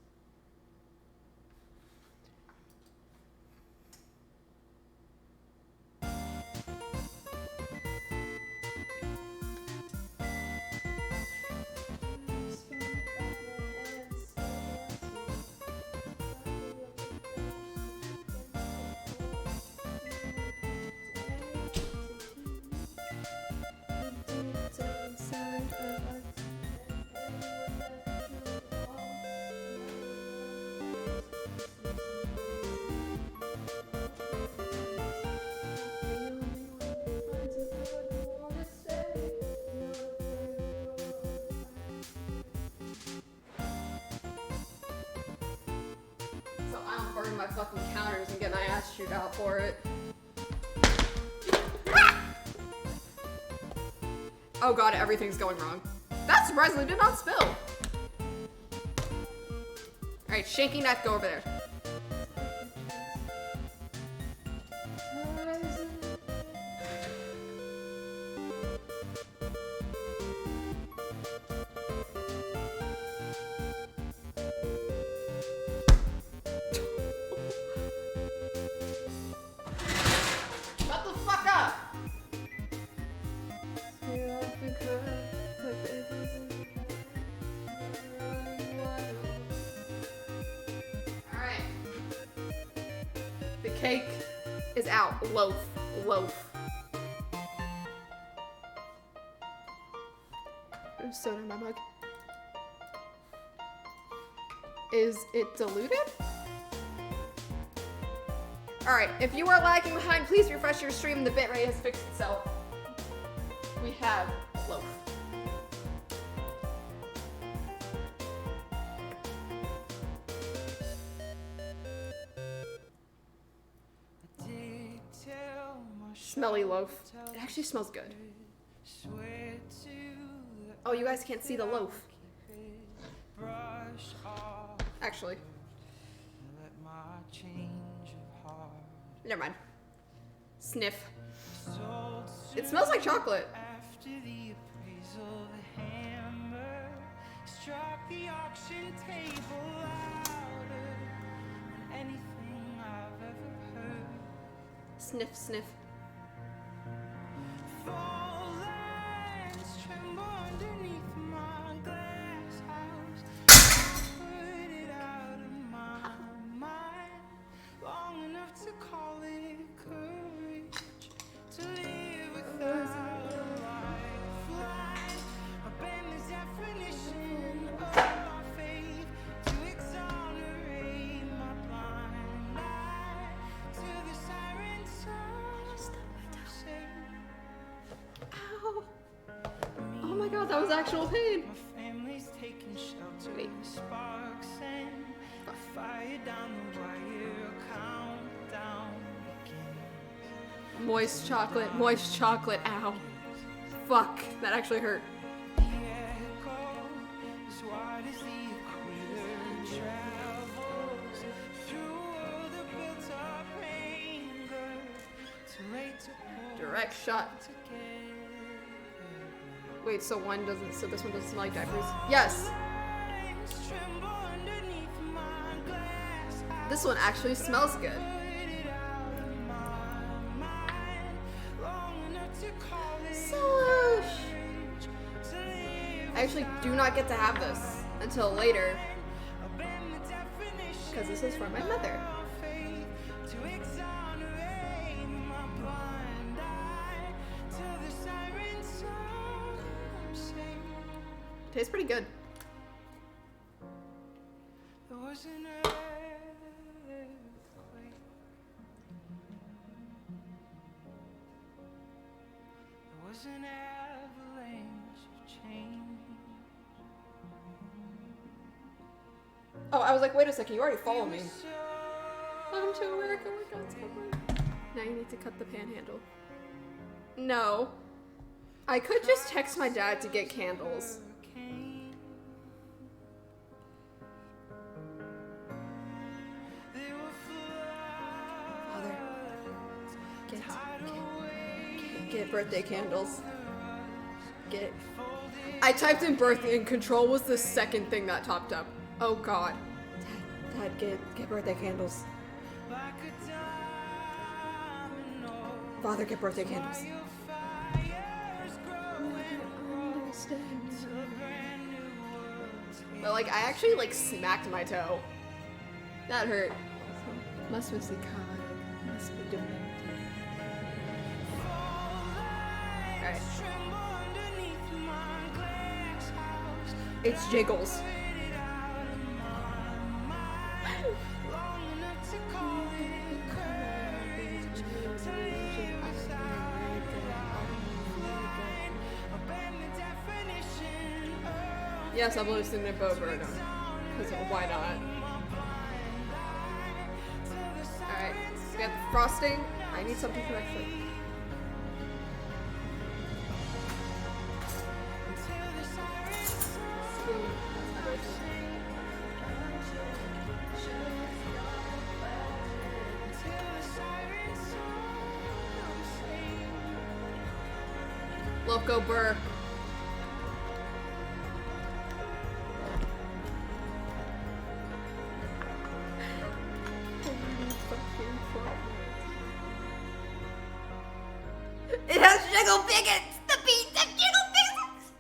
So I don't burn my fucking counters and get my ass chewed out for it. Oh god, everything's going wrong. That surprisingly did not spill. Alright, shaky knife, go over there. Shut the fuck up! Alright. The cake is out. Loaf. Loaf. There's soda in my mug. Is it diluted? Alright, if you are lagging behind, please refresh your stream. The bitrate has fixed itself. We have loaf. Smelly loaf. It actually smells good. Oh, you guys can't see the loaf. Actually. Never mind. Sniff. It smells like chocolate. After the appraisal, the hammer struck the auction table louder than anything I've ever heard. Sniff, sniff. Fallings tremble underneath my glass house. Put it out of my mind long enough to call it courage to live without a lifeline. Bend the definition of my faith to exonerate my blind eye to the siren song. Ow! Oh my god, that was actual pain. My family's taking shelter. Wait. Sparks and a fire down the wire. Countdown begins. Moist chocolate, ow. Fuck, that actually hurt. The echo is wide as the equator travels through all the built-up anger. Too late to hold direct shot. Together. Wait, so one doesn't, so this one doesn't smell like diapers? Yes! This one actually smells good. Swoosh! I actually do not get to have this until later. Because this is from my mother. Tastes pretty good. Oh, I was like, wait a second, you already follow me. Welcome to America Workouts. Now you need to cut the panhandle. No. I could just text my dad to get candles. Father, get birthday candles. Get. I typed in birthday and control was the second thing that topped up. Oh god. Dad, get birthday candles. Father, get birthday candles. But like, I actually like smacked my toe. That hurt. Must be kind. Must be doing it. Alright. It's Jiggles. Yes, I'm listening to Bo Burnham. Because why not? Alright, so we got the frosting. I need something for next week. Loco Burr. It has jiggle bigots! The beats have jiggle bigots!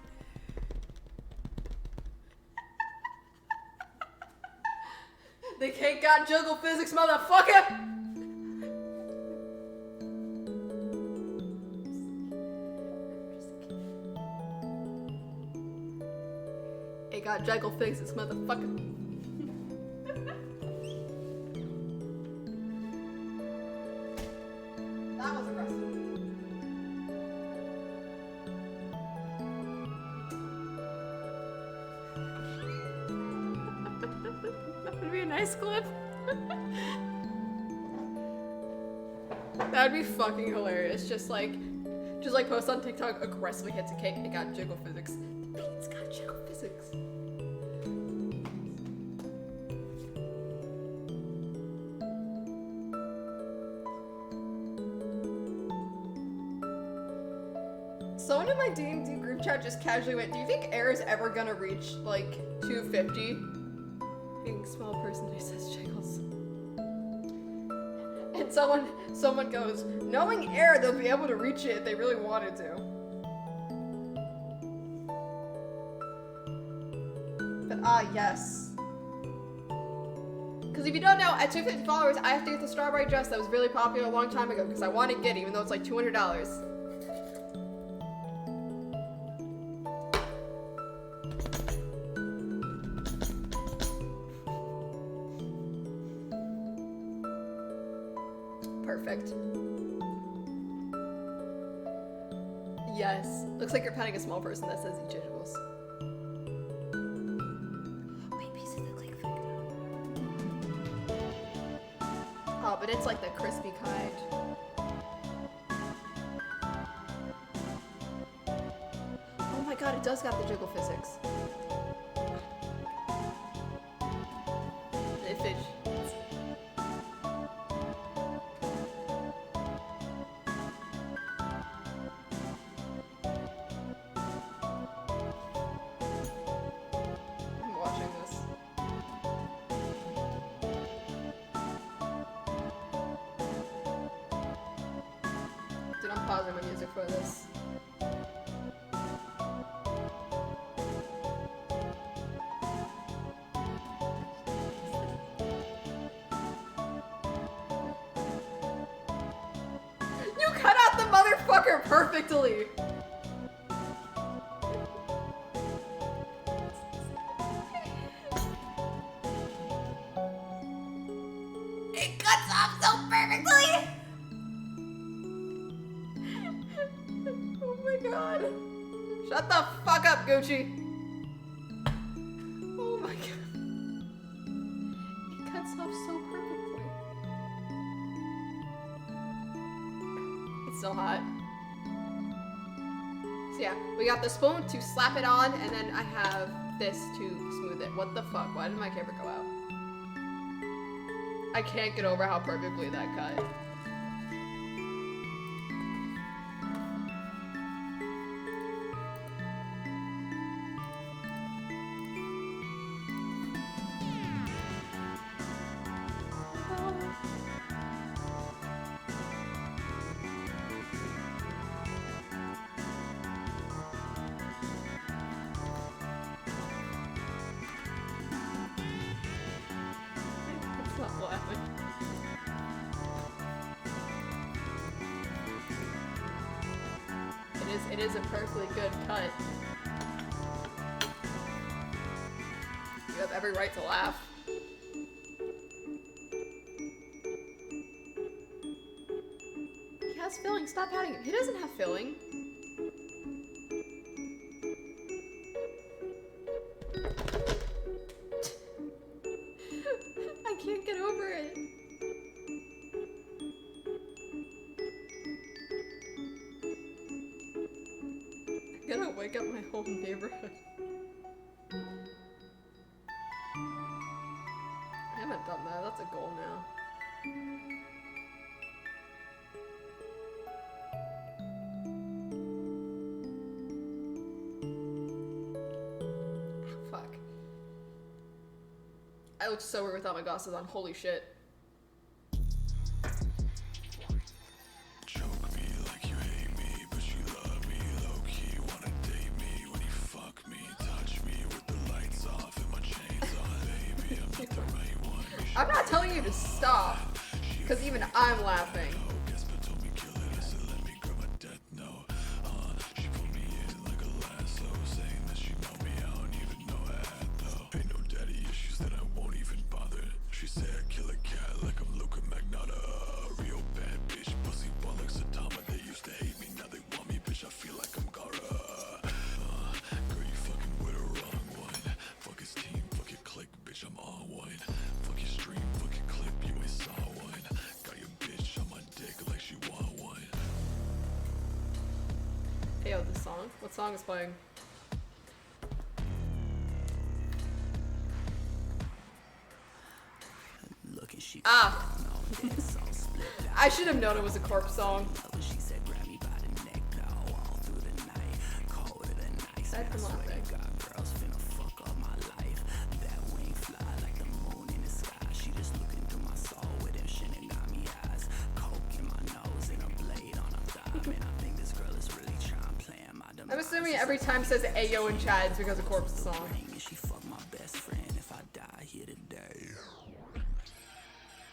The cake got jiggle physics, motherfucker! It got jiggle physics, motherfucker. That was aggressive. That would be a nice clip. That would be fucking hilarious. Just like post on TikTok, aggressively hits a cake, it got jiggle physics. The beats got jiggle physics. Someone in my D&D group chat just casually went, do you think Air is ever gonna reach, like, 250? Being small person who says jiggles. And someone goes, knowing Air, they'll be able to reach it if they really wanted to. But yes. Because if you don't know, at 250 followers, I have to get the strawberry dress that was really popular a long time ago because I want to get it, even though it's like $200. Perfect. Yes. Looks like you're petting a small person that says eat jiggles. Wait, pieces look like food. Oh, but it's like the crispy kind. Oh my god, it does got the jiggle physics. The fish. pausing my music for this. You cut out the motherfucker perfectly! It cuts off so perfectly! Oh my god. Shut the fuck up, Gucci. Oh my god. It cuts off so perfectly. It's still hot. So yeah, we got the spoon to slap it on, and then I have this to smooth it. What the fuck? Why did my camera go out? I can't get over how perfectly that cut. It's not laughing. It is a perfectly good cut. You have every right to laugh. He has filling. Stop patting him. He doesn't have filling. I can't get over it. I'm gonna wake up my whole neighborhood. I haven't done that. That's a goal now. Ah, fuck. I look so weird without my glasses on. Holy shit. Choke me like you hate me, but you love me low-key. Wanna date me when you fuck me, touch me with the lights off and my chains on. Baby, I'm not the right one. I'm not telling you to stop, because even I'm laughing. Guess but told me kill it. I said let me grab my death note. She pulled me in like a lasso, saying that she know me. I don't even know I had though. Ain't no daddy issues that I won't even bother. She said I kill a cat like I'm Luca Magnotta. A real bad bitch, pussy ball like Satama. They used to hate me, now they want me, bitch. I feel like I'm Gara. Girl, you fucking with the wrong one. Fuck his team, fuck your clique, bitch. I'm on one. Fuck your stream, fuck your clip, you ain't saw one. Got your bitch on my dick like she want one. Hey, yo, this song? What song is playing? Look and she Ah! that song split down. I should have known it was a corpse song. When she said grab me by the neck, now all through the night. Call it a nice Aside from I swear laughing. to God, girls finna fuck up my life. That wing fly like the moon in the sky. She just looking through my soul with them Shinigami eyes. Coke in my nose and a blade on her thigh. Man, I think this girl is really trying to plan my demise. I'm assuming every time it says Ayo in chat it's because of corpse song. And she fuck my best friend if I die here today.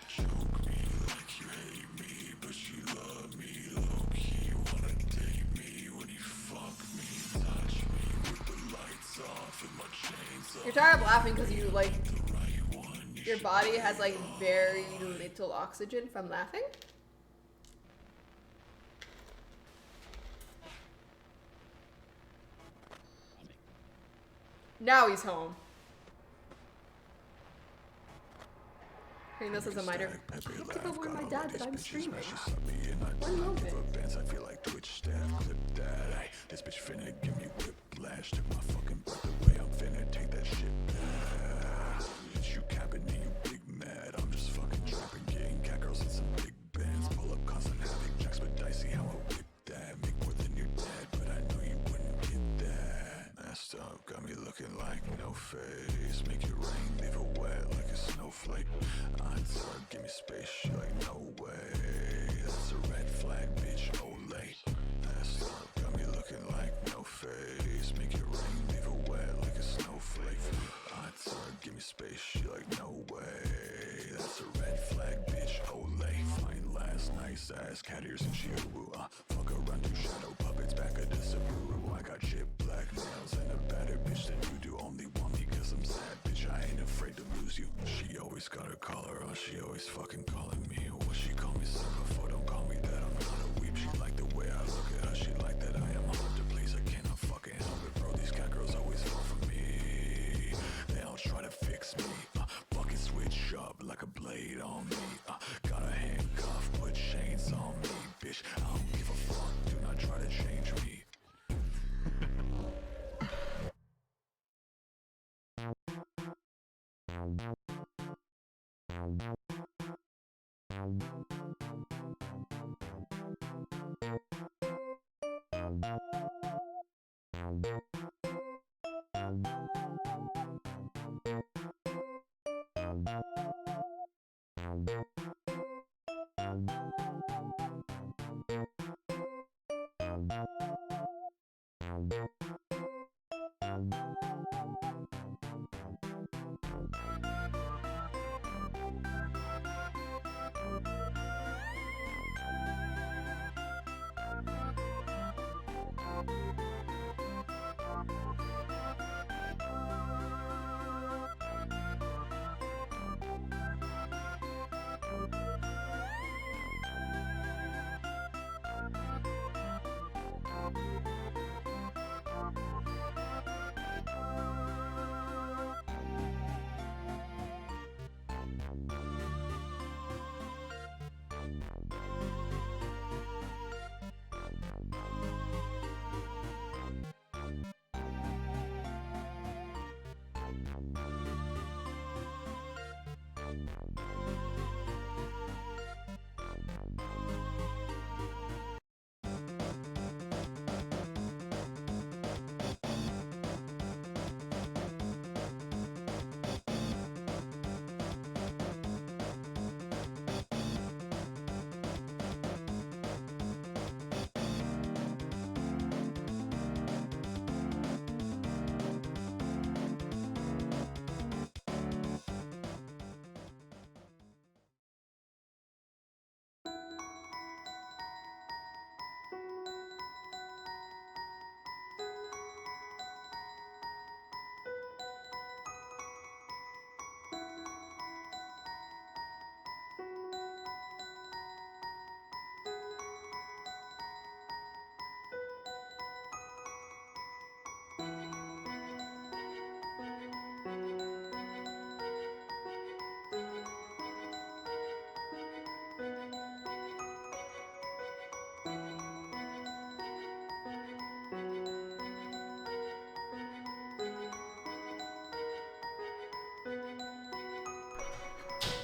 Choke me like you hate me, but you love me low-key. Wanna date me when you fuck me, touch me with the lights off and my chains You're tired of laughing because you like the right one. your body has like very little oxygen from laughing. Now he's home. Hearing this as a minor. I have to go warn my dad that I'm streaming. One moment. I feel like Twitch staff clip that. Ay, this bitch finna give me whiplash. Took my fucking breath away. I'm finna take that shit back. Bitch, you capping me, you big mad. I'm just fucking trapping, getting cat girls in some big bands. Pull up constant havoc, jacks but dicey. How I whip that. Make more than your dad, but I know you wouldn't get that. Messed up, got me looking like no face. Make it rain, leave it wet like a snowflake. Give me space, she like no way. That's a red flag, bitch, Olay. face. Make it rain, leave it wet like a snowflake. I tell her, give me space, she like, no way. That's a red flag, bitch, Olay. Fine last, nice ass, cat ears and Chihuahua. Fuck around, do shadow puppets, back of the Subaru. I got chip black nails and a better bitch than you do. Only want me cause I'm sad, bitch, I ain't afraid to lose you. She always got her collar on, she always fucking calling me. What she call me sucker for, don't call me that, I'm not a weep. She like the way I look at her, she like that I am hard to please. I cannot fucking help it, bro, these cat girls always fall for me. They all try to fix me, bucket switch up like a blade on me. Got a handcuff, put chains on me, bitch, I don't give a fuck, do not try to change me.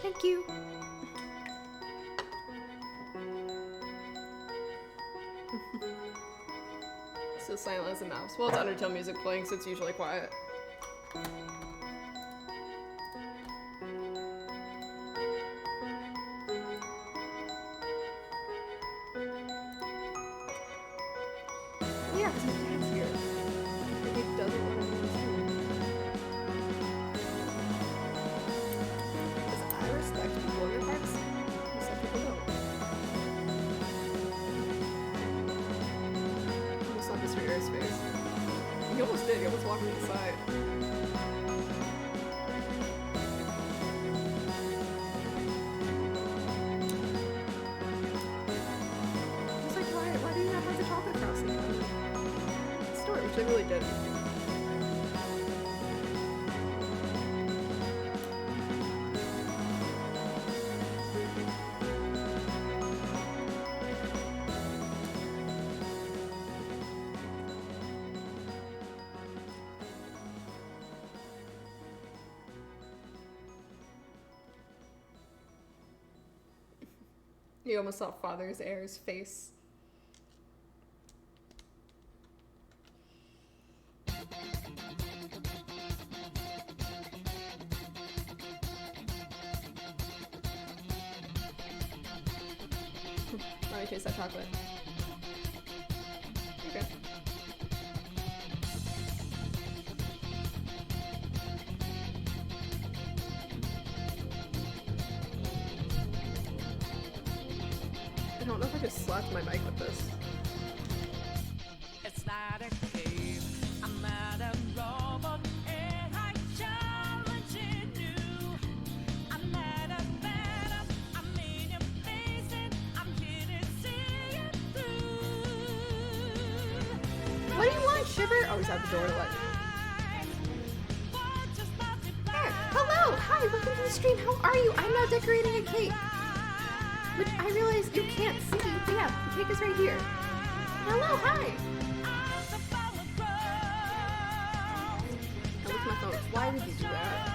Thank you. So silent as a mouse. Well, it's Undertale music playing, so it's usually quiet. Yeah, because my dad's here. And he doesn't want to be here. Because I respect people in their privacy. And some people don't. Almost not this Rivera's face. He almost did. He almost walked me inside. He's like, why do you not have the chocolate frosting on the store? Which they really did. You almost saw Father's Heir's face. Let me taste that chocolate. Okay. just slapped my mic with this. It's not a game. I'm not a robot, and I'm challenging you. I'm not a phantom. I'm in your face, and I'm here to see it through. What do you want, Shiver? Oh, he's at the door to let me. Hello! Hi, welcome to the stream. How are you? I'm now decorating a cake. Which I realize you can't see. But yeah, the cake is right here. Hello, hi! I looked at my phone. Why did you do that?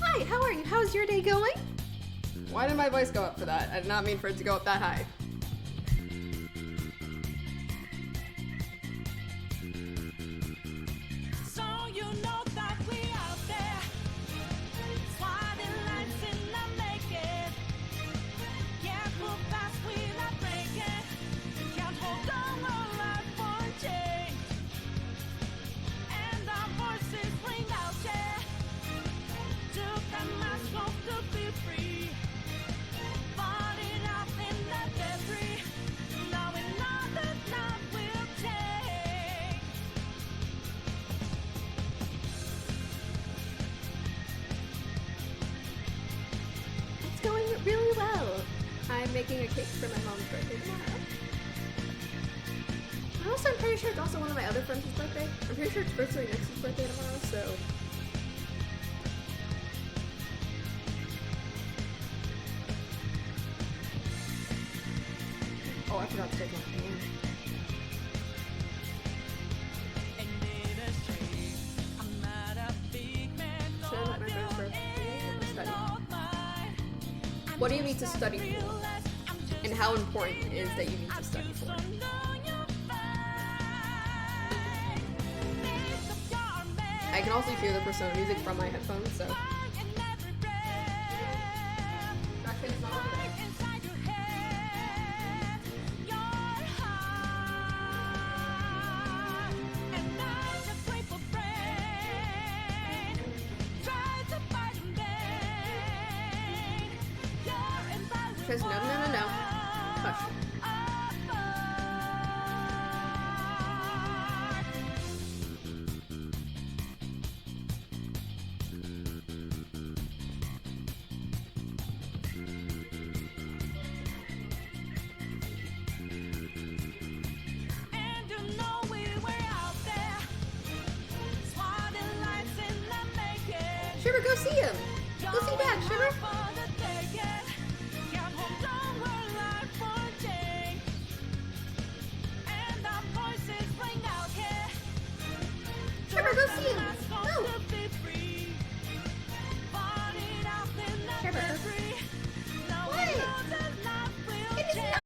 Hi, how are you? How's your day going? Why did my voice go up for that? I did not mean for it to go up that high. So you know that we out there, swatting lines in the naked. Yeah, move fast, we not breaking. Can't hold on our life for change. And our voices ring out, yeah. Took a mask off to be free. Falling out in the debris. Now we know that love will change. It's going really well. I'm making a cake for my mom's birthday tomorrow. And also, I'm pretty sure It's also one of my other friends' birthday. I'm pretty sure it's Birthday Nix's birthday tomorrow, so. Oh, I forgot to take my hand. Should I let my friend's birthday or study? What do you need to study for? And how important it is that you need to study for? I can also hear the Persona music from my headphones, so. Actually, it's not on there. Because no, hush. And you know we were out there, swatting lights in the making. Shiver, go see him. Go see Dad, Shiver. Shiver, go see him. Go. Shiver. What? It is not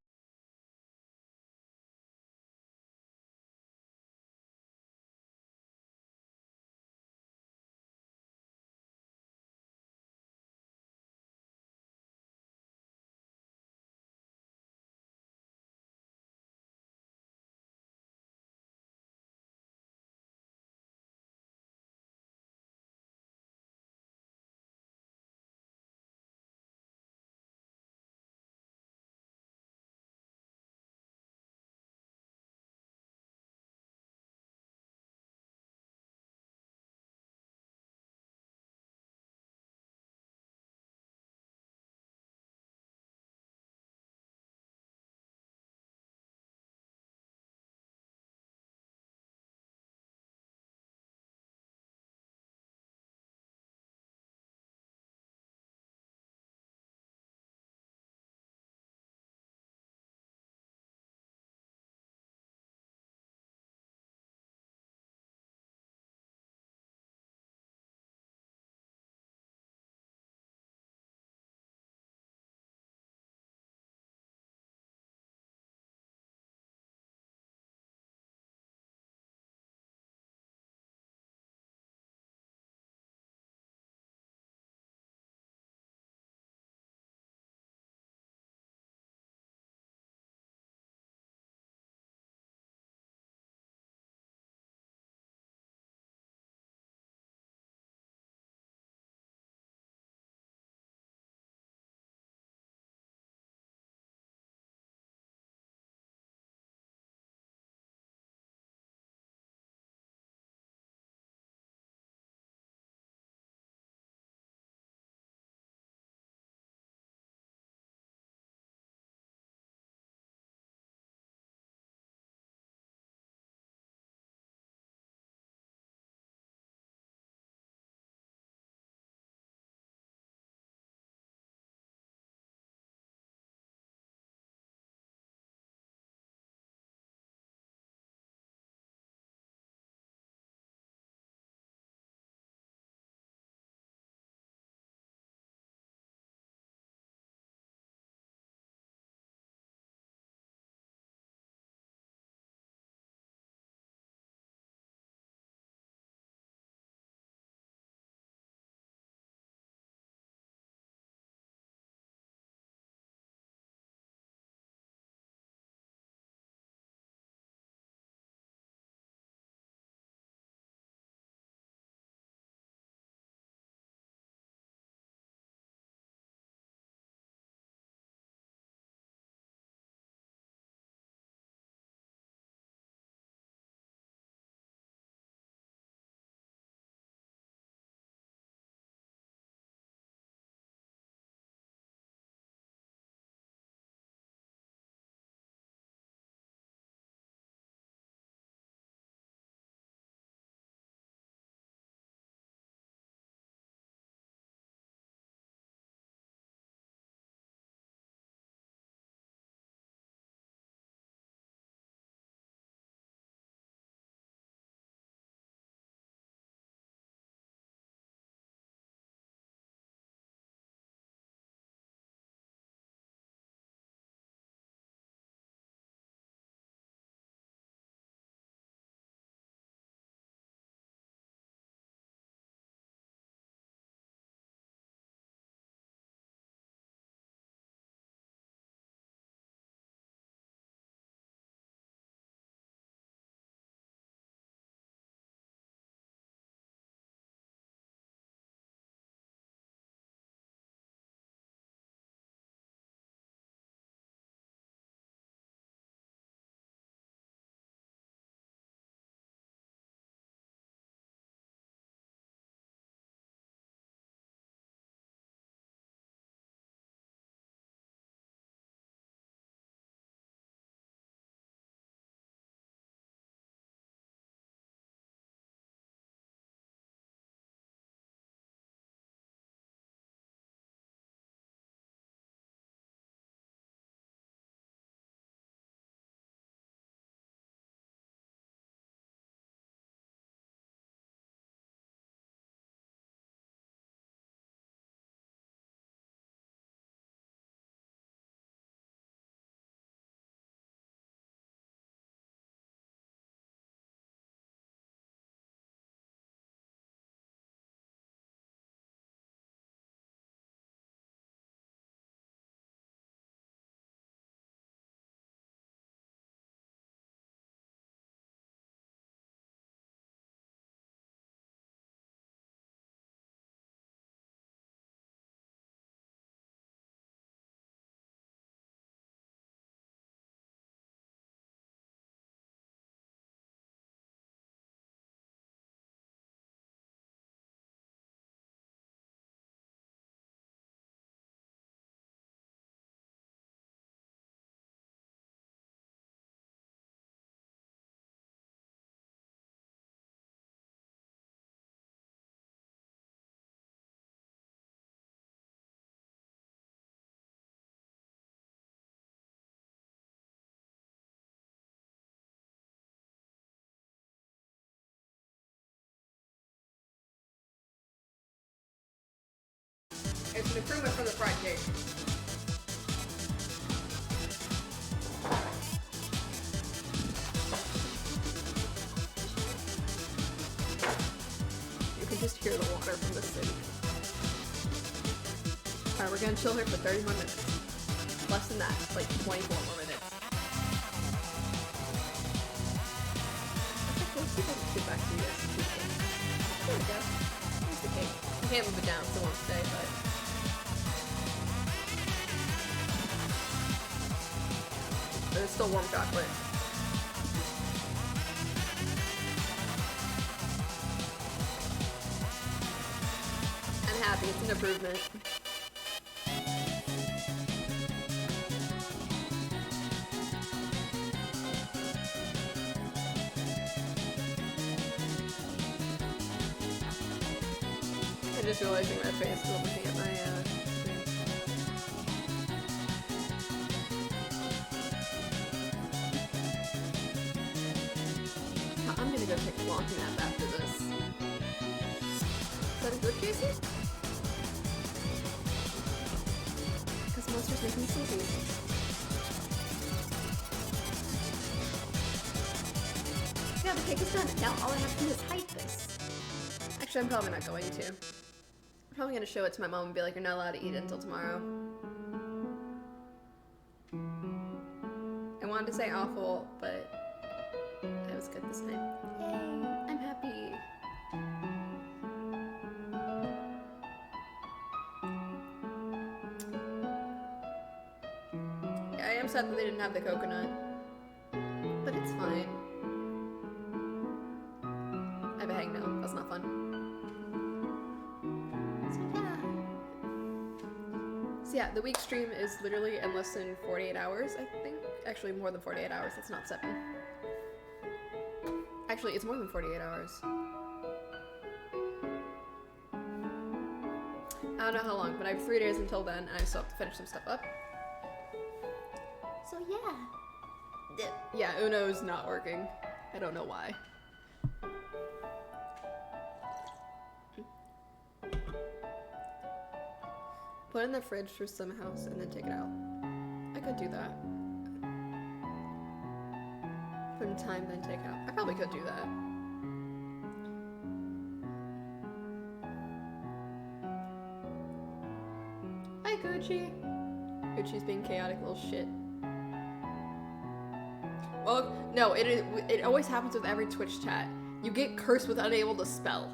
an improvement from the fried cake. You can just hear the water from the sink. Alright, we're gonna chill here for 30 more minutes. Less than that, like 24 more minutes. Let's see if I can get back to you guys. There we go. There's the cake. I can't move it down so it won't stay, but... There's still warm chocolate. I'm happy, it's an improvement. I'm just realizing my face while looking at my screen. I'm gonna go take a long nap after this. Is that a good Casey? Because monsters make me sleepy. Yeah, the cake is done. Now all I have to do is hide this. Actually, I'm probably not going to. I'm probably gonna show it to my mom and be like, you're not allowed to eat it until tomorrow. I wanted to say awful, but it was good this time. Yay, I'm happy. Yeah, I am sad that they didn't have the coconut, but it's fine. I have a hangnail. That's not fun. So yeah, the week stream is literally in less than 48 hours, I think. Actually, more than 48 hours. That's not 7. Actually, it's more than 48 hours. I don't know how long, but I have 3 days until then, and I still have to finish some stuff up. So yeah. Yeah, Uno's not working. I don't know why. Put it in the fridge for some house and then take it out. I could do that. Put in time, then take out. I probably could do that. Hi, Gucci. Gucci's being chaotic little shit. Well, no, it always happens with every Twitch chat. You get cursed with unable to spell.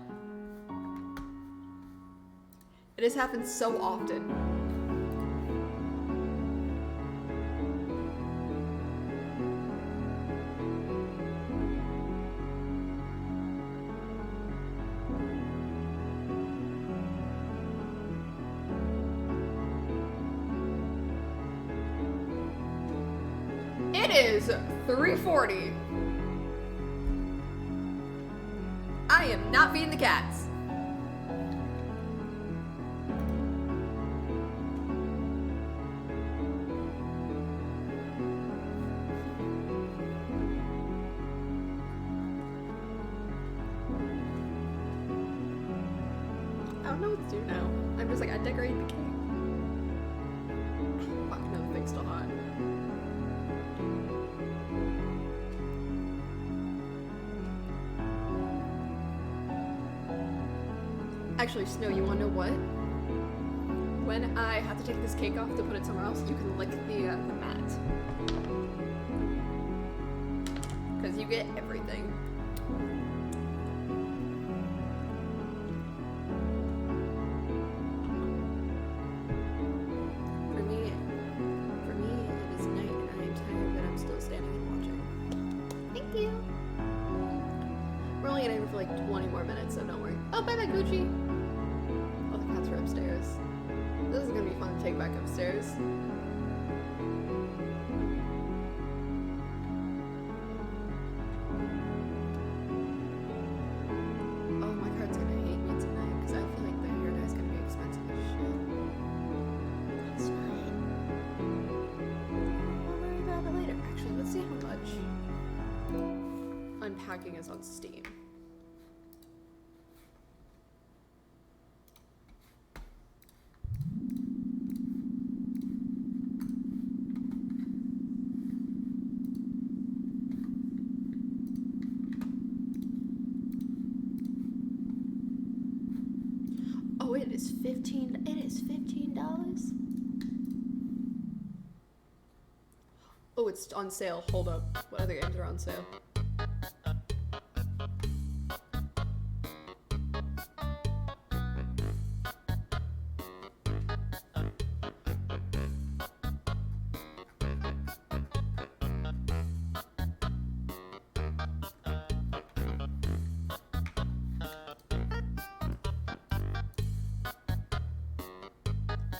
It has happened so often. It is 3:40. I am not feeding the cats. I don't know what to do now. I'm just like, I decorated the cake. Fuck, no, the thing's still hot. Actually, Snow, you wanna know what? When I have to take this cake off to put it somewhere else, you can lick the mat. Because you get everything. For me, it is night and I am tired, but I'm still standing and watching. Thank you. We're only gonna aim for like 20 more minutes, so don't worry. Oh, bye-bye, Gucci! Oh, the cats are upstairs. This is gonna be fun to take back upstairs. Oh, my card's gonna hate me tonight, because I feel like the hair dye's gonna be expensive as shit. It's fine. We'll worry about it later. Actually, let's see how much Unpacking is on Steam. $15. It is $15. Oh, it's on sale. Hold up. What other games are on sale?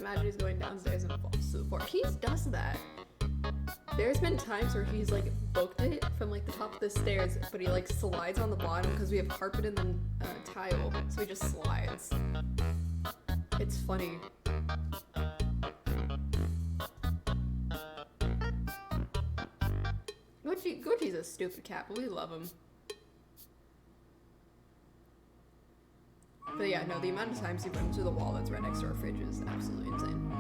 Imagine he's going downstairs and falls to the floor. He does that. There's been times where he's like booked it from like the top of the stairs, but he like slides on the bottom because we have carpet and then tile, so he just slides. It's funny. Gucci's a stupid cat, but we love him. But yeah, no, the amount of times he runs through the wall that's right next to our fridge is absolutely insane.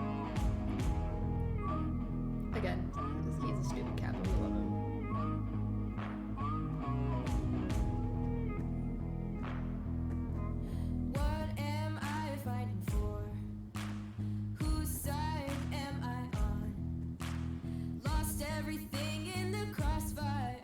Again, he's a stupid cat, but we love him. What am I fighting for? Whose side am I on? Lost everything in the crossfire.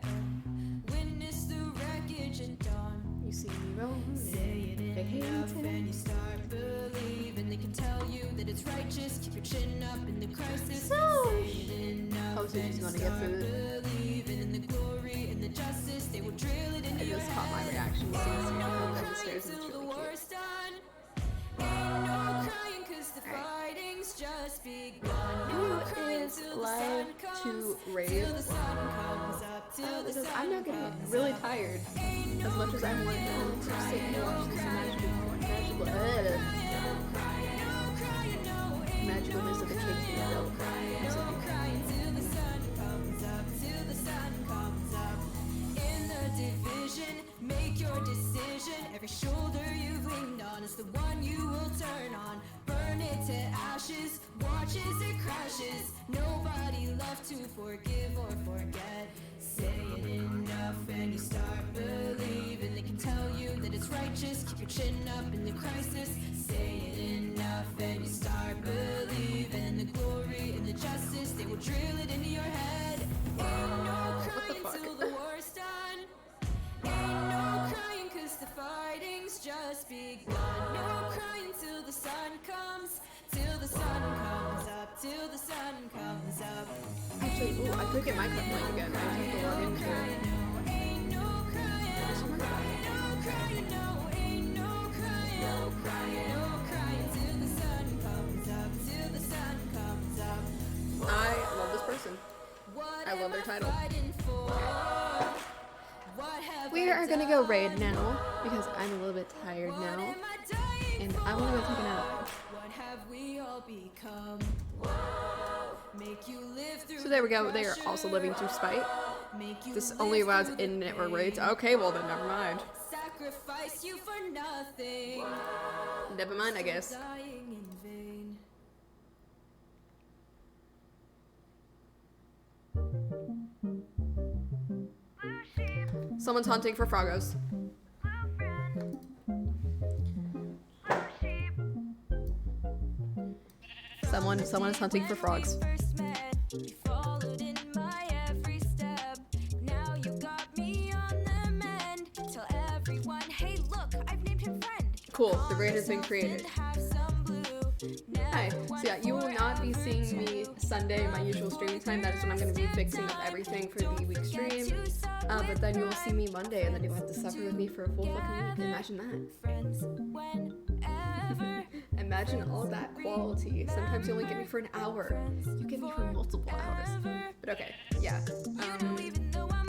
Witness the wreckage and dawn. You see me rolling. Say it enough and you start believing. They can tell you that it's righteous. Keep your chin up in the crisis. Say it enough Oh, so and he's you gonna get start food. believing in the glory and the justice. They will drill it into I your just caught my head. reaction to seeing someone come down the stairs and Till it's the really cute. war's done. Ain't no crying 'cause the fighting's just begun. No Who crying is till the like sun to comes, rave? till the sun comes up, till the Because sun I'm not getting comes really up. tired Ain't no as much as I want to sit and watch this magicalness of the cake being built. crying till the sun comes up, till the sun comes up. In the division, make your decision. Every shoulder you've leaned on is the one you will turn on. Burn it to ashes, watch as it crashes. Nobody left to forgive or forget. Say it enough and you start believing. They can tell you that it's righteous. Keep your chin up in the crisis. Say it enough and you start believing in the glory and the justice. They will drill it into your head. Ain't no crying fuck? till the war's done. Ain't no crying 'cause the fighting's just begun. No crying till the sun comes, till the sun comes up, till the sun comes up. Actually, ooh, I could get my cup playing again. I just have to log into it. Ain't no crying, no crying, no, ain't no crying, no crying, no crying till the sun comes up, till the sun comes up. I love this person. What I love their am title. fighting for? What have We I are gonna go done? raid now because I'm a little bit tired What now. am I dying And I wanna go take a for? nap. What have we all become? Make you live through So there we the go. They are also living through spite. Make you This live only allows through the in-network pain. raids. Okay, well then never mind. Sacrifice you for nothing. Never mind, I guess. Dying in vain. Someone's hunting for Frogos. Someone is hunting for frogs. First met, you followed in my every step. Now you got me on the mend. Tell everyone, hey look, I've named him friend. Cool, the raid has been created. Have some blue. Hi. So yeah, you will not be seeing me Sunday, my usual streaming time. That is when I'm going to be fixing up everything for the week stream. But then you will see me Monday, and then you'll have to suffer with me for a full fucking week. Imagine that. Friends whenever. Imagine all that quality. Sometimes you only get me for an hour. You get me for multiple hours. But okay, yeah.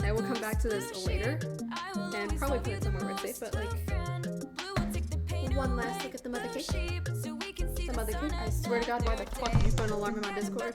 I will come back to this later and probably put it somewhere where it's safe. But like, one last look at the mother cake. The mother cake. I swear to God, why the fuck did you put an alarm in my Discord?